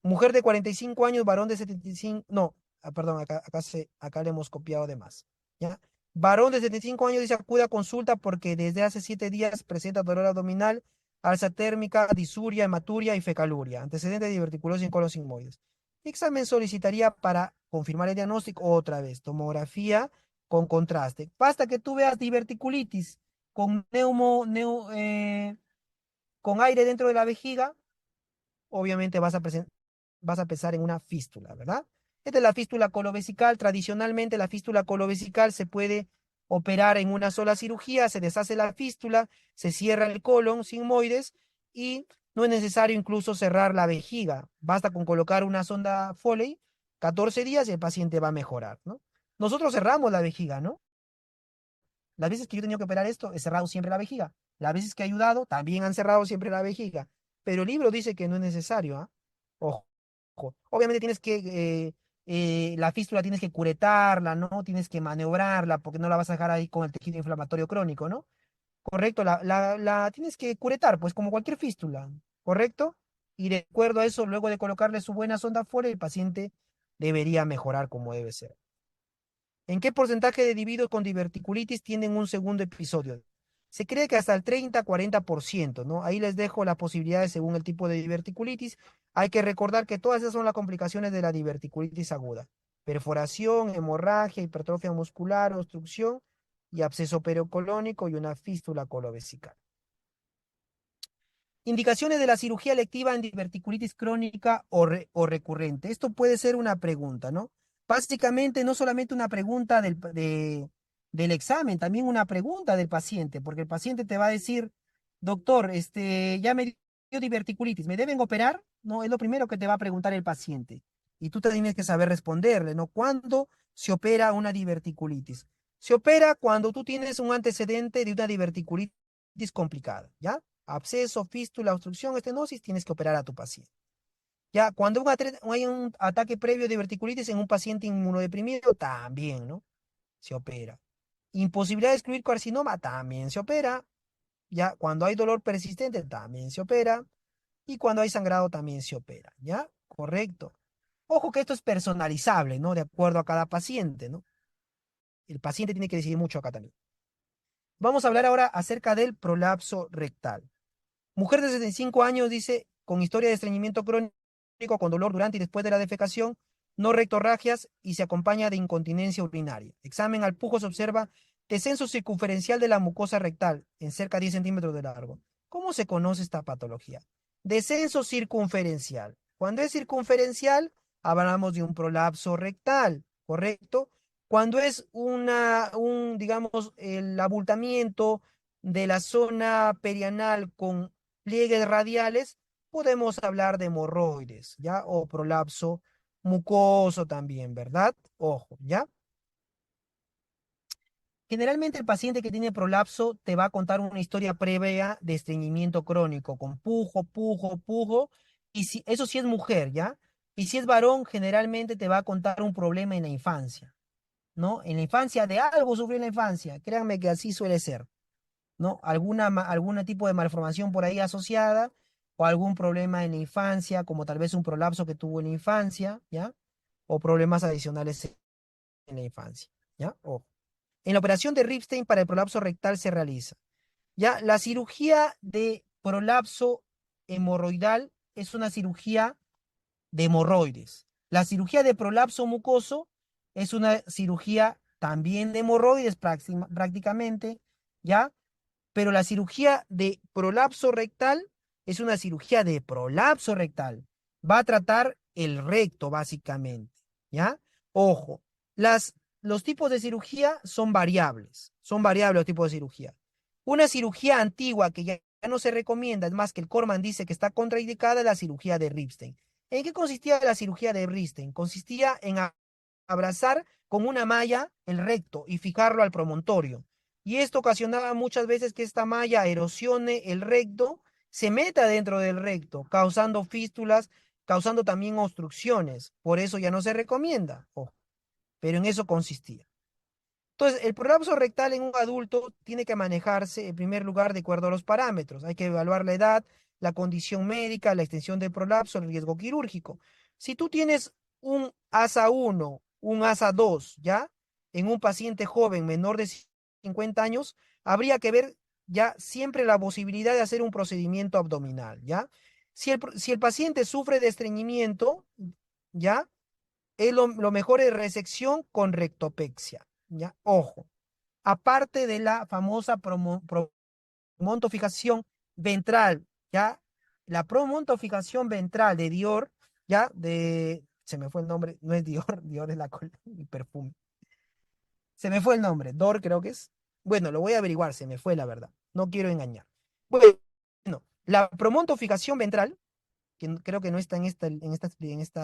Mujer de 45 años, varón de 75, no, perdón, acá le hemos copiado de más, ¿ya? Varón de 75 años dice acude a consulta porque desde hace 7 días presenta dolor abdominal, alza térmica, disuria, hematuria y fecaluria, antecedente de diverticulosis en colon sigmoides. Examen solicitaría para confirmar el diagnóstico otra vez, tomografía con contraste. Basta que tú veas diverticulitis con con aire dentro de la vejiga, obviamente vas a pensar en una fístula, ¿verdad? Esta es la fístula colovesical. Tradicionalmente la fístula colovesical se puede operar en una sola cirugía, se deshace la fístula, se cierra el colon sigmoides y no es necesario incluso cerrar la vejiga. Basta con colocar una sonda Foley, 14 días y el paciente va a mejorar, ¿no? Nosotros cerramos la vejiga, ¿no? Las veces que yo he tenido que operar esto, he cerrado siempre la vejiga. Las veces que he ayudado, también han cerrado siempre la vejiga. Pero el libro dice que no es necesario, ¿ah? Ojo. Obviamente tienes que, la fístula tienes que curetarla, ¿no? Tienes que maniobrarla porque no la vas a dejar ahí con el tejido inflamatorio crónico, ¿no? Correcto, la tienes que curetar, pues como cualquier fístula, ¿correcto? Y de acuerdo a eso, luego de colocarle su buena sonda Foley, el paciente debería mejorar como debe ser. ¿En qué porcentaje de individuos con diverticulitis tienen un segundo episodio? Se cree que hasta el 30-40%, ¿no? Ahí les dejo las posibilidades según el tipo de diverticulitis. Hay que recordar que todas esas son las complicaciones de la diverticulitis aguda. Perforación, hemorragia, hipertrofia muscular, obstrucción y absceso pericolónico y una fístula colovesical. Indicaciones de la cirugía electiva en diverticulitis crónica o recurrente. Esto puede ser una pregunta, ¿no? Básicamente, no solamente una pregunta del examen, también una pregunta del paciente, porque el paciente te va a decir, doctor, ya me dio diverticulitis, ¿me deben operar? No, es lo primero que te va a preguntar el paciente. Y tú te tienes que saber responderle, ¿no? ¿Cuándo se opera una diverticulitis? Se opera cuando tú tienes un antecedente de una diverticulitis complicada, ¿ya? Absceso, fístula, obstrucción, estenosis, tienes que operar a tu paciente. Ya, cuando hay un ataque previo de diverticulitis en un paciente inmunodeprimido, también, ¿no? Se opera. Imposibilidad de excluir carcinoma, también se opera. Ya, cuando hay dolor persistente, también se opera. Y cuando hay sangrado, también se opera. ¿Ya? Correcto. Ojo que esto es personalizable, ¿no? De acuerdo a cada paciente, ¿no? El paciente tiene que decidir mucho acá también. Vamos a hablar ahora acerca del prolapso rectal. Mujer de 65 años dice, con historia de estreñimiento crónico, con dolor durante y después de la defecación, no rectorragias y se acompaña de incontinencia urinaria. Examen al pujo se observa descenso circunferencial de la mucosa rectal en cerca de 10 centímetros de largo. ¿Cómo se conoce esta patología? Descenso circunferencial. Cuando es circunferencial, hablamos de un prolapso rectal, ¿correcto? Cuando es digamos, el abultamiento de la zona perianal con pliegues radiales, podemos hablar de hemorroides, ¿ya? O prolapso mucoso también, ¿verdad? Ojo, ¿ya? Generalmente el paciente que tiene prolapso te va a contar una historia previa de estreñimiento crónico, con pujo, y si, eso sí es mujer, ¿ya? Y si es varón, generalmente te va a contar un problema en la infancia, ¿no? En la infancia, de algo sufrió en la infancia, créanme que así suele ser. ¿No? Algún tipo de malformación por ahí asociada o algún problema en la infancia, como tal vez un prolapso que tuvo en la infancia, ¿ya? O problemas adicionales en la infancia, ¿ya? Ojo. En la operación de Ripstein para el prolapso rectal se realiza, ¿ya? La cirugía de prolapso hemorroidal es una cirugía de hemorroides. La cirugía de prolapso mucoso es una cirugía también de hemorroides prácticamente, ¿ya? Pero la cirugía de prolapso rectal es una cirugía de prolapso rectal. va a tratar el recto, básicamente, ¿ya? Ojo, los tipos de cirugía son variables los tipos de cirugía. Una cirugía antigua que ya no se recomienda, es más que el Corman dice que está contraindicada, es la cirugía de Ripstein. ¿En qué consistía la cirugía de Ripstein? Consistía en abrazar con una malla el recto y fijarlo al promontorio. Y esto ocasionaba muchas veces que esta malla erosione el recto, se meta dentro del recto, causando fístulas, causando también obstrucciones. Por eso ya no se recomienda, ojo, pero en eso consistía. Entonces, el prolapso rectal en un adulto tiene que manejarse en primer lugar de acuerdo a los parámetros. Hay que evaluar la edad, la condición médica, la extensión del prolapso, el riesgo quirúrgico. Si tú tienes un ASA 1, un ASA 2, ¿ya? En un paciente joven menor de 50 años, habría que ver ya siempre la posibilidad de hacer un procedimiento abdominal, ¿ya? Si el paciente sufre de estreñimiento, ¿ya? Lo mejor es resección con rectopexia, ¿ya? Ojo, aparte de la famosa promontofijación ventral, ¿ya? La promontofijación ventral de Dior, ¿ya? Se me fue el nombre, no es Dior, Dior es el perfume. Se me fue el nombre, Dor creo que es. Bueno, lo voy a averiguar, se me fue la verdad, no quiero engañar. Bueno, la promontofijación ventral, que creo que no está en esta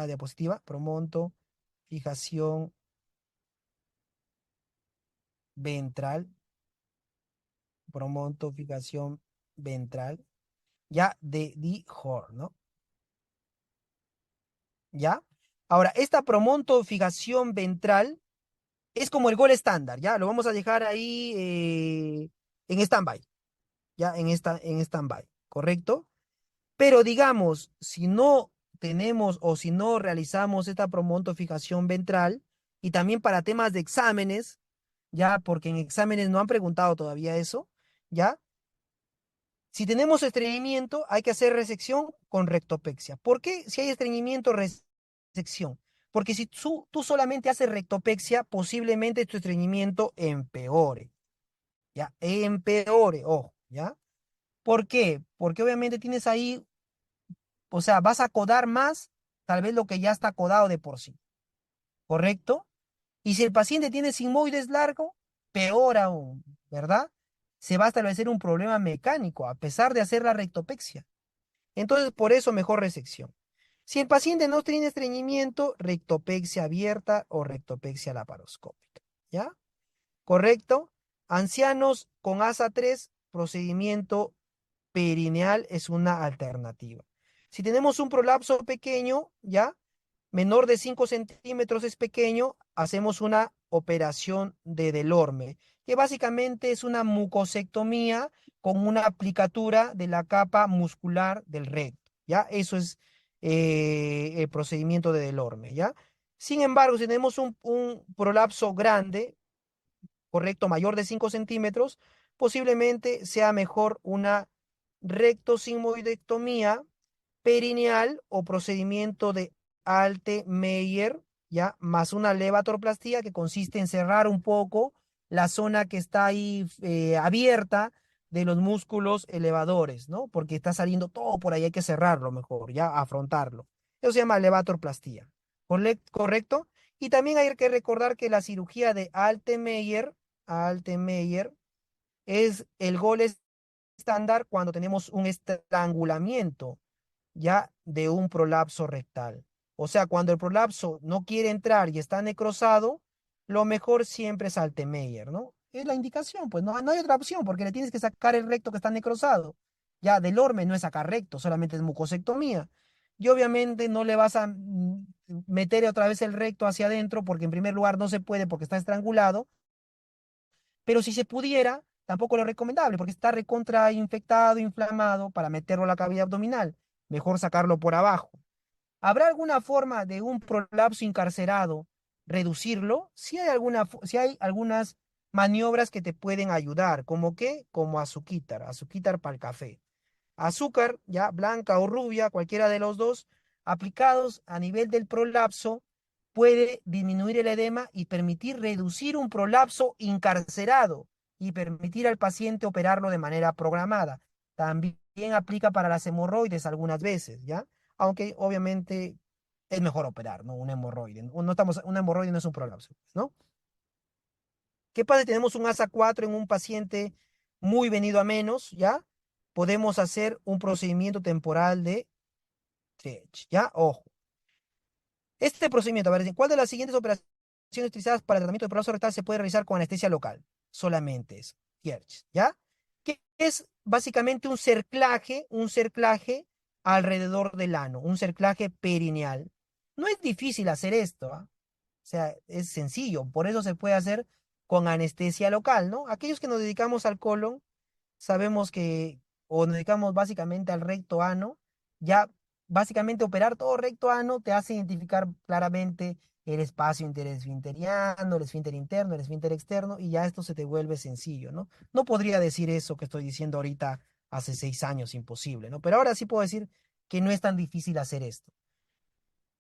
diapositiva, promontofijación ventral, promontofijación ventral, ya de Dior, ¿no? ¿Ya? Ahora, esta promontofijación ventral es como el gol estándar, ¿ya? Lo vamos a dejar ahí en stand-by, ¿ya? En stand-by, ¿correcto? Pero digamos, si no tenemos o si no realizamos esta promontofijación ventral, y también para temas de exámenes, ¿ya? Porque en exámenes no han preguntado todavía eso, ¿ya? Si tenemos estreñimiento, hay que hacer resección con rectopexia. ¿Por qué si hay estreñimiento, resección? Porque si tú solamente haces rectopexia, posiblemente tu estreñimiento empeore, ¿ya? Empeore, ojo, ¿ya? ¿Por qué? Porque obviamente tienes ahí, o sea, vas a acodar más, tal vez lo que ya está acodado de por sí, ¿correcto? Y si el paciente tiene sigmoides largo, peor aún, ¿verdad? Se va a establecer un problema mecánico a pesar de hacer la rectopexia. Entonces, por eso mejor resección. Si el paciente no tiene estreñimiento, rectopexia abierta o rectopexia laparoscópica. ¿Ya? ¿Correcto? Ancianos con ASA 3, procedimiento perineal es una alternativa. Si tenemos un prolapso pequeño, ¿ya? Menor de 5 centímetros es pequeño, hacemos una operación de Delorme, que básicamente es una mucosectomía con una aplicatura de la capa muscular del recto, ¿ya? Eso es el procedimiento de Delorme, ¿ya? Sin embargo, si tenemos un prolapso grande, correcto, mayor de 5 centímetros, posiblemente sea mejor una rectosigmoidectomía perineal o procedimiento de Alte-Meyer, ¿ya? Más una levatorplastía que consiste en cerrar un poco la zona que está ahí abierta de los músculos elevadores, ¿no? Porque está saliendo todo por ahí, hay que cerrarlo mejor, ya afrontarlo. Eso se llama levatorplastía, ¿correcto? Y también hay que recordar que la cirugía de Alte-Meyer es el gol estándar cuando tenemos un estrangulamiento ya de un prolapso rectal. O sea, cuando el prolapso no quiere entrar y está necrosado, lo mejor siempre es Altemeyer, ¿no? Es la indicación, pues no hay otra opción, porque le tienes que sacar el recto que está necrosado. Ya, Delorme no es sacar recto, solamente es mucosectomía. Y obviamente no le vas a meter otra vez el recto hacia adentro, porque en primer lugar no se puede porque está estrangulado, pero si se pudiera, tampoco es lo recomendable, porque está recontra infectado, inflamado, para meterlo a la cavidad abdominal. Mejor sacarlo por abajo. ¿Habrá alguna forma de un prolapso incarcerado reducirlo? Si hay algunas maniobras que te pueden ayudar, ¿como qué? Como azúcar para el café. Azúcar, ya blanca o rubia, cualquiera de los dos, aplicados a nivel del prolapso, puede disminuir el edema y permitir reducir un prolapso incarcerado y permitir al paciente operarlo de manera programada. También aplica para las hemorroides algunas veces, ¿ya? aunque obviamente es mejor operar, ¿no? Un hemorroide. Un hemorroide no es un prolapso, ¿no? ¿Qué pasa si tenemos un ASA 4 en un paciente muy venido a menos, ¿ya? Podemos hacer un procedimiento temporal de Triage, ¿ya? Ojo. Este procedimiento, a ver, ¿cuál de las siguientes operaciones utilizadas para el tratamiento de prolapso rectal se puede realizar con anestesia local? Solamente es Triage, ¿ya? Que es básicamente un cerclaje alrededor del ano, un cerclaje perineal. No es difícil hacer esto, ¿ah? O sea, es sencillo, por eso se puede hacer con anestesia local, ¿no? Aquellos que nos dedicamos al colon, sabemos que, o nos dedicamos básicamente al recto ano, ya básicamente operar todo recto ano te hace identificar claramente el espacio interesfinteriano, el esfínter interno, el esfínter externo, y ya esto se te vuelve sencillo, ¿no? No podría decir eso que estoy diciendo ahorita hace 6 años, imposible, ¿no? Pero ahora sí puedo decir que no es tan difícil hacer esto.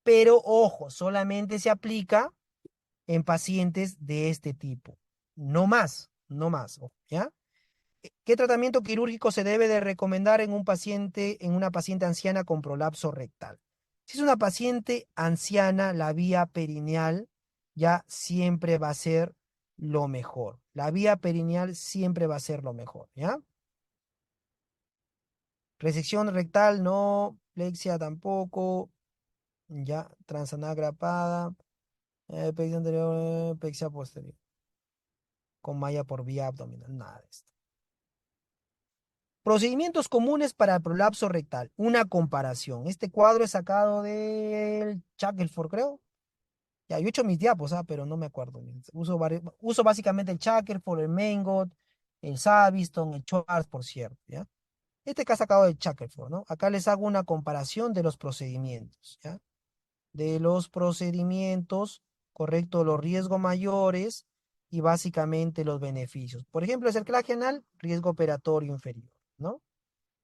Pero ojo, solamente se aplica en pacientes de este tipo. No más, no más, ojo, ¿ya? ¿Qué tratamiento quirúrgico se debe de recomendar en un paciente, en una paciente anciana con prolapso rectal? Si es una paciente anciana, la vía perineal ya siempre va a ser lo mejor. La vía perineal siempre va a ser lo mejor, ¿ya? Resección rectal, no. Plexia tampoco. Ya. Transanal grapada. Plexia anterior, plexia posterior. Con malla por vía abdominal. Nada de esto. Procedimientos comunes para el prolapso rectal. Una comparación. Este cuadro es sacado del Shackelford, creo. Ya, yo he hecho mis diapos, pero no me acuerdo bien. Uso básicamente el Shackelford, el Mengot, el Saviston, el Schwartz, por cierto, ¿ya? Este que ha sacado del Shackelford, ¿no? Acá les hago una comparación de los procedimientos, ¿ya? De los procedimientos, correcto, los riesgos mayores y básicamente los beneficios. Por ejemplo, el cerclaje anal, riesgo operatorio inferior, ¿no?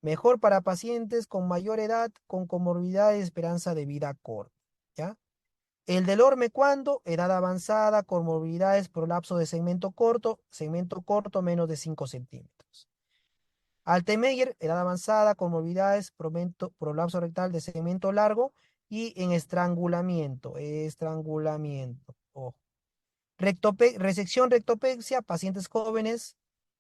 Mejor para pacientes con mayor edad, con comorbilidad y esperanza de vida corta, ¿ya? El del Orme cuando, edad avanzada, comorbilidades, prolapso de segmento corto menos de 5 centímetros. Altemeyer, edad avanzada, comorbilidades, prolapso rectal de segmento largo y en estrangulamiento. Ojo. Resección rectopexia, pacientes jóvenes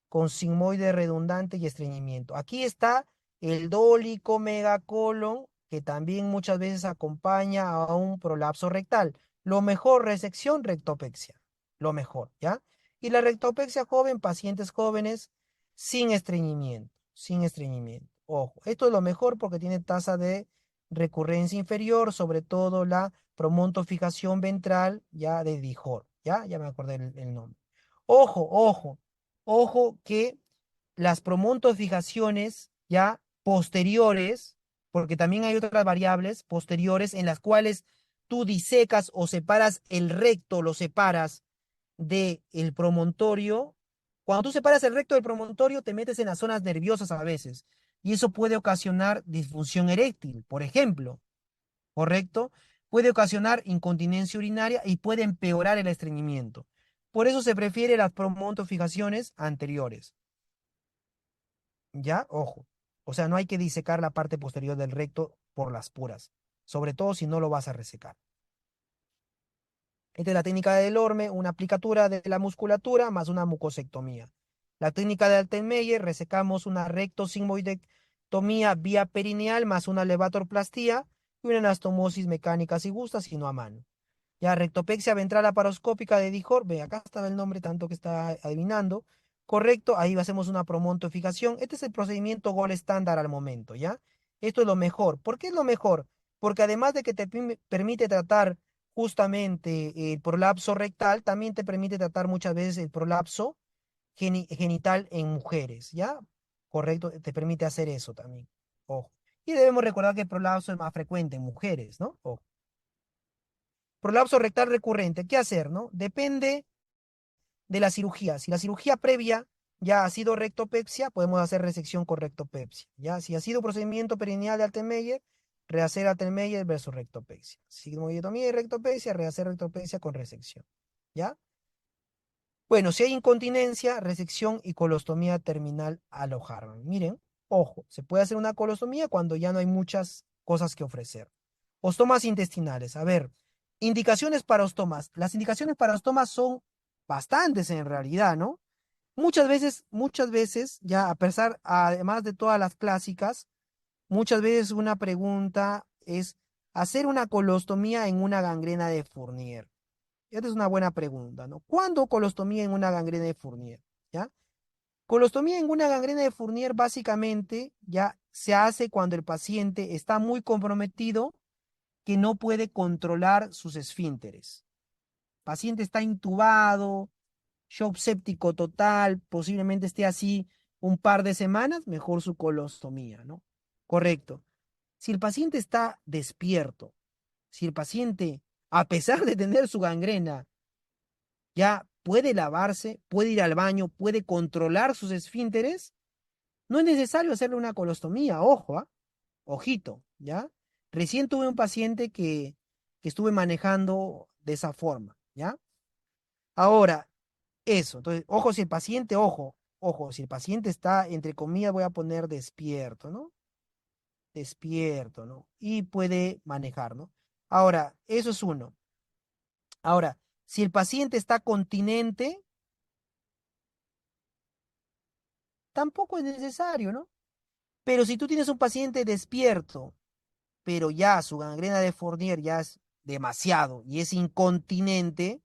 con sigmoide redundante y estreñimiento. Aquí está el dólico megacolon, que también muchas veces acompaña a un prolapso rectal. Lo mejor, resección rectopexia. Lo mejor, ¿ya? Y la rectopexia joven, pacientes jóvenes sin estreñimiento, sin estreñimiento. Ojo, esto es lo mejor porque tiene tasa de recurrencia inferior, sobre todo la promontofijación ventral, ya de Dijor, ¿ya? Ya me acordé el nombre. Ojo, ojo, ojo que las promontofijaciones ya posteriores, porque también hay otras variables posteriores en las cuales tú disecas o separas el recto, lo separas del promontorio. Cuando tú separas el recto del promontorio, te metes en las zonas nerviosas a veces, y eso puede ocasionar disfunción eréctil, por ejemplo, ¿correcto? Puede ocasionar incontinencia urinaria y puede empeorar el estreñimiento. Por eso se prefiere las promontofijaciones anteriores. ¿Ya? Ojo. O sea, no hay que disecar la parte posterior del recto por las puras, sobre todo si no lo vas a resecar. Esta es la técnica del Orme, una aplicatura de la musculatura más una mucosectomía. La técnica de Altenmeyer, resecamos una rectosigmoidectomía vía perineal más una levatorplastía y una anastomosis mecánica si gusta, si no a mano. Ya, rectopexia ventral laparoscópica de Dijor, ve, acá estaba el nombre tanto que está adivinando. Correcto, ahí hacemos una promontofijación. Este es el procedimiento gol estándar al momento, ¿ya? Esto es lo mejor. ¿Por qué es lo mejor? Porque además de que te permite tratar justamente el prolapso rectal, también te permite tratar muchas veces el prolapso genital en mujeres, ¿ya? Correcto, te permite hacer eso también. Ojo. Y debemos recordar que el prolapso es más frecuente en mujeres, ¿no? Ojo. Prolapso rectal recurrente, ¿qué hacer, no? Depende de la cirugía. Si la cirugía previa ya ha sido rectopexia, podemos hacer resección con rectopexia. ¿Ya? Si ha sido procedimiento perineal de Altenmeyer, rehacer Altenmeyer versus rectopexia. Sigmoidectomía y rectopexia, rehacer rectopexia con resección. ¿Ya? Bueno, si hay incontinencia, resección y colostomía terminal a lo Harman. Miren, ojo, se puede hacer una colostomía cuando ya no hay muchas cosas que ofrecer. Ostomas intestinales. A ver, indicaciones para ostomas. Las indicaciones para ostomas son bastantes en realidad, ¿no? Muchas veces, ya a pesar, además de todas las clásicas, muchas veces una pregunta es hacer una colostomía en una gangrena de Fournier. Esta es una buena pregunta, ¿no? ¿Cuándo colostomía en una gangrena de Fournier? ¿Ya? Colostomía en una gangrena de Fournier básicamente ya se hace cuando el paciente está muy comprometido que no puede controlar sus esfínteres. El paciente está intubado, shock séptico total, posiblemente esté así un par de semanas, mejor su colostomía, ¿no? Correcto. Si el paciente está despierto, si el paciente, a pesar de tener su gangrena, ya puede lavarse, puede ir al baño, puede controlar sus esfínteres, no es necesario hacerle una colostomía, ojo, ¿ah? Ojito, ¿ya? Recién tuve un paciente que estuve manejando de esa forma, ¿ya? Ahora, eso, entonces, ojo si el paciente, ojo, si el paciente está, entre comillas, voy a poner despierto, ¿no? Despierto, ¿no? Y puede manejar, ¿no? Ahora, eso es uno. Ahora, si el paciente está continente, tampoco es necesario, ¿no? Pero si tú tienes un paciente despierto, pero ya su gangrena de Fournier ya es demasiado y es incontinente,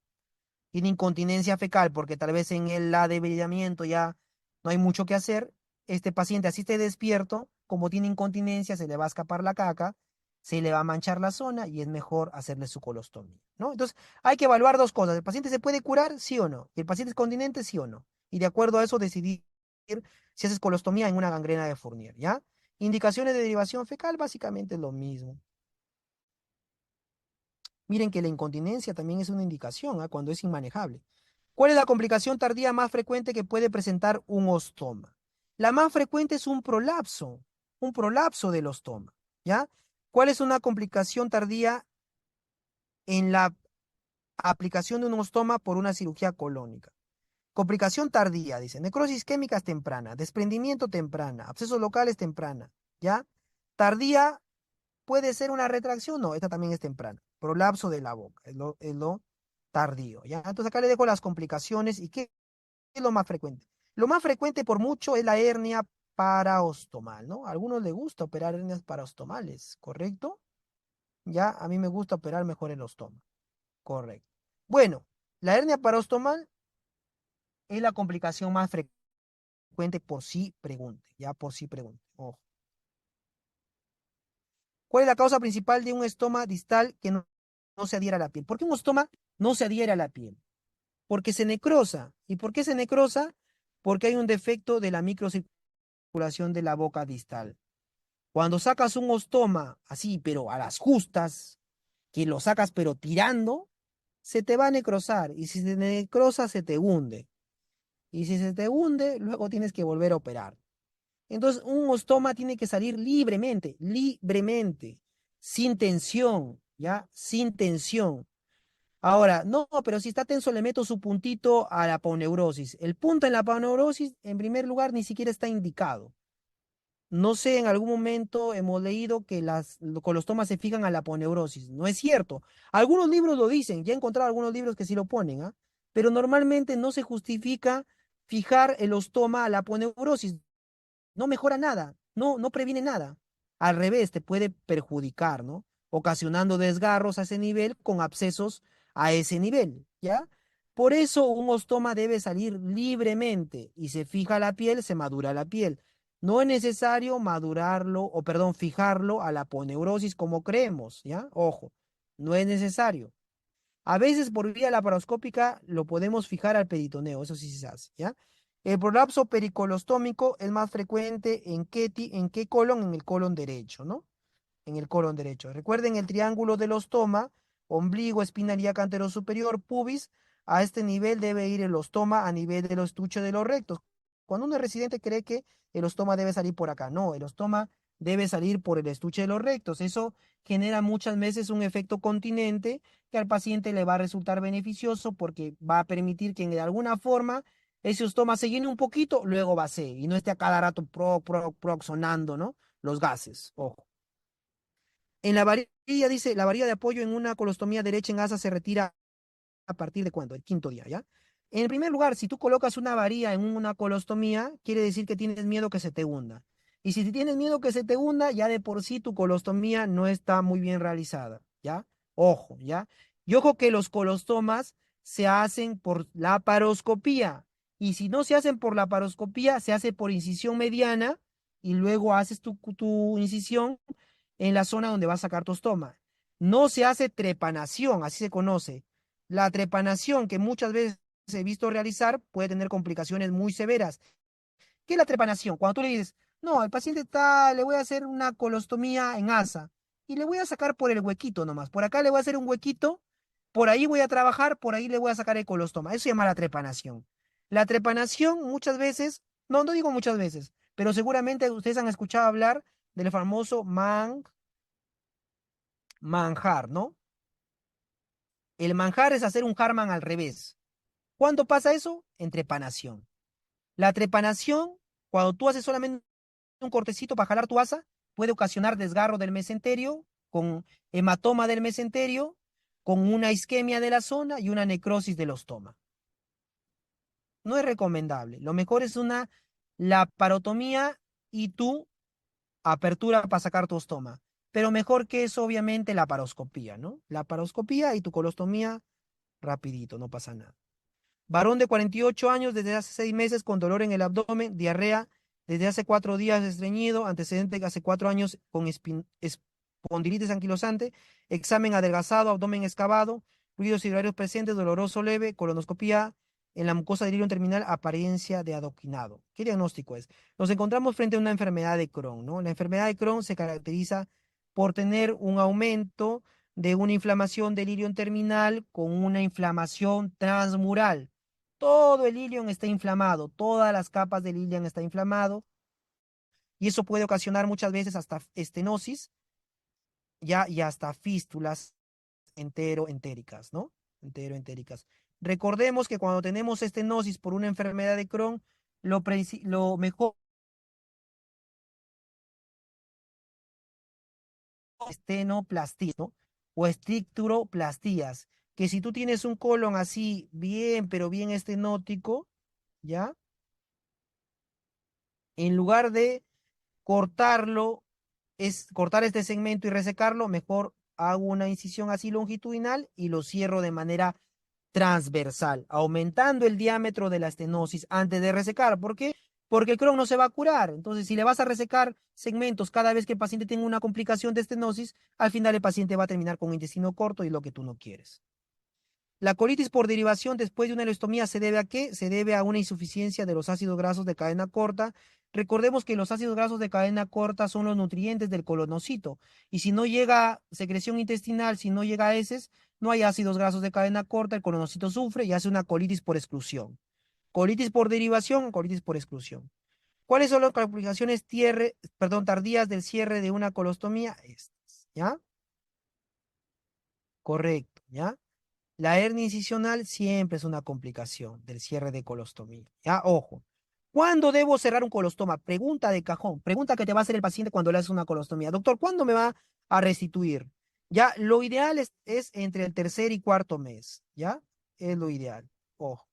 tiene incontinencia fecal porque tal vez en el debilitamiento ya no hay mucho que hacer, este paciente así esté despierto, como tiene incontinencia, se le va a escapar la caca, se le va a manchar la zona y es mejor hacerle su colostomía, ¿no? Entonces hay que evaluar dos cosas, ¿el paciente se puede curar, sí o no? ¿Y el paciente es continente, sí o no? Y de acuerdo a eso decidir si haces colostomía en una gangrena de Fournier, ¿ya? Indicaciones de derivación fecal, básicamente lo mismo. Miren que la incontinencia también es una indicación, ¿ah? Cuando es inmanejable. ¿Cuál es la complicación tardía más frecuente que puede presentar un ostoma? La más frecuente es un prolapso del ostoma, ¿ya? ¿Cuál es una complicación tardía en la aplicación de un ostoma por una cirugía colónica? Complicación tardía, dice, necrosis químicas temprana, desprendimiento temprana, abscesos locales temprana, ¿ya? Tardía puede ser una retracción, no, esta también es temprana. Prolapso de la boca, es lo tardío, ¿ya? Entonces acá le dejo las complicaciones y qué es lo más frecuente. Lo más frecuente por mucho es la hernia paraostomal, ¿no? A algunos les gusta operar hernias paraostomales, ¿correcto? Ya, a mí me gusta operar mejor el ostoma, correcto. Bueno, la hernia paraostomal es la complicación más frecuente por si pregunte, ya por si pregunte. Ojo. ¿Cuál es la causa principal de un estoma distal que no se adhiera a la piel? ¿Por qué un estoma no se adhiere a la piel? Porque se necrosa. ¿Y por qué se necrosa? Porque hay un defecto de la microcirculación de la boca distal. Cuando sacas un ostoma así, pero a las justas, que lo sacas pero tirando, se te va a necrosar. Y si se necrosa, se te hunde. Y si se te hunde, luego tienes que volver a operar. Entonces, un ostoma tiene que salir libremente, libremente, sin tensión, ¿ya? Sin tensión. Ahora, no, pero si está tenso, le meto su puntito a la aponeurosis. El punto en la aponeurosis, en primer lugar, ni siquiera está indicado. No sé, en algún momento hemos leído que las colostomas se fijan a la aponeurosis. No es cierto. Algunos libros lo dicen, ya he encontrado algunos libros que sí lo ponen, ¿ah? Pero normalmente no se justifica fijar el ostoma a la aponeurosis. No mejora nada, no previene nada. Al revés, te puede perjudicar, ¿no? Ocasionando desgarros a ese nivel con abscesos a ese nivel, ¿ya? Por eso un ostoma debe salir libremente y se fija la piel, se madura la piel. No es necesario madurarlo, o perdón, fijarlo a la aponeurosis como creemos, ¿ya? Ojo, no es necesario. A veces por vía laparoscópica lo podemos fijar al peritoneo, eso sí se hace, ¿ya? El prolapso pericolostómico es más frecuente en qué colon, en el colon derecho, ¿no? En el colon derecho. Recuerden el triángulo del ostoma, ombligo, espina ilíaca anterior superior, pubis. A este nivel debe ir el ostoma a nivel del estuche de los rectos. Cuando uno es residente cree que el ostoma debe salir por acá. No, el ostoma debe salir por el estuche de los rectos. Eso genera muchas veces un efecto continente que al paciente le va a resultar beneficioso porque va a permitir que de alguna forma ese ostoma se llene un poquito, luego vacíe y no esté a cada rato sonando, ¿no? Los gases, ojo. En la varilla, dice, la varilla de apoyo en una colostomía derecha en asa se retira a partir de cuándo, el quinto día, ¿ya? En primer lugar, si tú colocas una varilla en una colostomía, quiere decir que tienes miedo que se te hunda. Y si tienes miedo que se te hunda, ya de por sí tu colostomía no está muy bien realizada, ¿ya? Ojo, ¿ya? Y ojo que los colostomas se hacen por laparoscopía. Y si no se hacen por laparoscopía, se hace por incisión mediana y luego haces tu incisión en la zona donde vas a sacar tu estoma. No se hace trepanación, así se conoce. La trepanación que muchas veces he visto realizar puede tener complicaciones muy severas. ¿Qué es la trepanación? Cuando tú le dices, no, al paciente está, le voy a hacer una colostomía en asa y le voy a sacar por el huequito nomás. Por acá le voy a hacer un huequito, por ahí voy a trabajar, por ahí le voy a sacar el colostoma. Eso se llama la trepanación. La trepanación muchas veces, no digo muchas veces, pero seguramente ustedes han escuchado hablar del famoso manjar, ¿no? El manjar es hacer un Harman al revés. ¿Cuándo pasa eso? En trepanación. La trepanación, cuando tú haces solamente un cortecito para jalar tu asa, puede ocasionar desgarro del mesenterio, con hematoma del mesenterio, con una isquemia de la zona y una necrosis del ostoma. No es recomendable. Lo mejor es una laparotomía y tu apertura para sacar tu ostoma. Pero mejor que eso, obviamente, la paroscopía, ¿no? La paroscopía y tu colostomía rapidito, no pasa nada. Varón de 48 años desde hace 6 meses con dolor en el abdomen, diarrea desde hace 4 días estreñido, antecedente de hace 4 años con espondilitis anquilosante, examen adelgazado, abdomen excavado, ruidos horarios presentes, doloroso leve, colonoscopía en la mucosa del ilion terminal, apariencia de adoquinado. ¿Qué diagnóstico es? Nos encontramos frente a una enfermedad de Crohn, ¿no? La enfermedad de Crohn se caracteriza por tener un aumento de una inflamación del ilion terminal con una inflamación transmural. Todo el ilion está inflamado, todas las capas del ilion está inflamado y eso puede ocasionar muchas veces hasta estenosis ya y hasta fístulas enteroentéricas, ¿no? Enteroentéricas. Recordemos que cuando tenemos estenosis por una enfermedad de Crohn, lo mejor es estenoplastías, ¿no? O estricturoplastías, que si tú tienes un colon así bien, pero bien estenótico, ¿ya? En lugar de cortarlo, es cortar este segmento y resecarlo, mejor hago una incisión así longitudinal y lo cierro de manera transversal, aumentando el diámetro de la estenosis antes de resecar. ¿Por qué? Porque el Crohn no se va a curar. Entonces, si le vas a resecar segmentos cada vez que el paciente tenga una complicación de estenosis, al final el paciente va a terminar con un intestino corto y lo que tú no quieres. La colitis por derivación después de una ileostomía se debe a qué? Se debe a una insuficiencia de los ácidos grasos de cadena corta. Recordemos que los ácidos grasos de cadena corta son los nutrientes del colonocito. Y si no llega secreción intestinal, si no llega heces, no hay ácidos grasos de cadena corta, el colonocito sufre y hace una colitis por exclusión. Colitis por derivación, colitis por exclusión. ¿Cuáles son las complicaciones tardías del cierre de una colostomía? Estas, ¿ya? Correcto, ¿ya? La hernia incisional siempre es una complicación del cierre de colostomía. Ya, ojo. ¿Cuándo debo cerrar un colostoma? Pregunta de cajón. Pregunta que te va a hacer el paciente cuando le haces una colostomía. Doctor, ¿cuándo me va a restituir? Ya, lo ideal es entre el tercer y cuarto mes. ¿Ya? Es lo ideal. Ojo.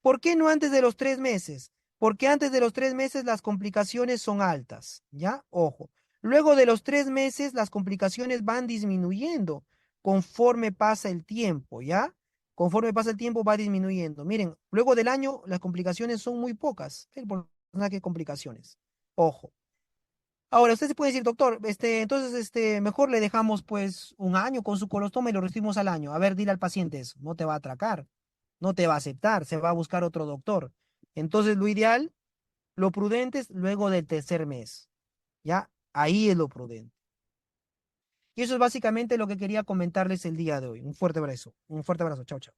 ¿Por qué no antes de los 3 meses? Porque antes de los 3 meses las complicaciones son altas, ¿ya? Ojo. Luego de los 3 meses las complicaciones van disminuyendo conforme pasa el tiempo, ¿ya? Conforme pasa el tiempo va disminuyendo. Miren, luego del año las complicaciones son muy pocas. El porcentaje de complicaciones. Ojo. Ahora, usted se puede decir, doctor, entonces, mejor le dejamos pues un año con su colostoma y lo recibimos al año. A ver, dile al paciente eso, no te va a atracar, no te va a aceptar, se va a buscar otro doctor. Entonces, lo ideal, lo prudente es luego del tercer mes, ¿ya? Ahí es lo prudente. Y eso es básicamente lo que quería comentarles el día de hoy. Un fuerte abrazo, chao, chao.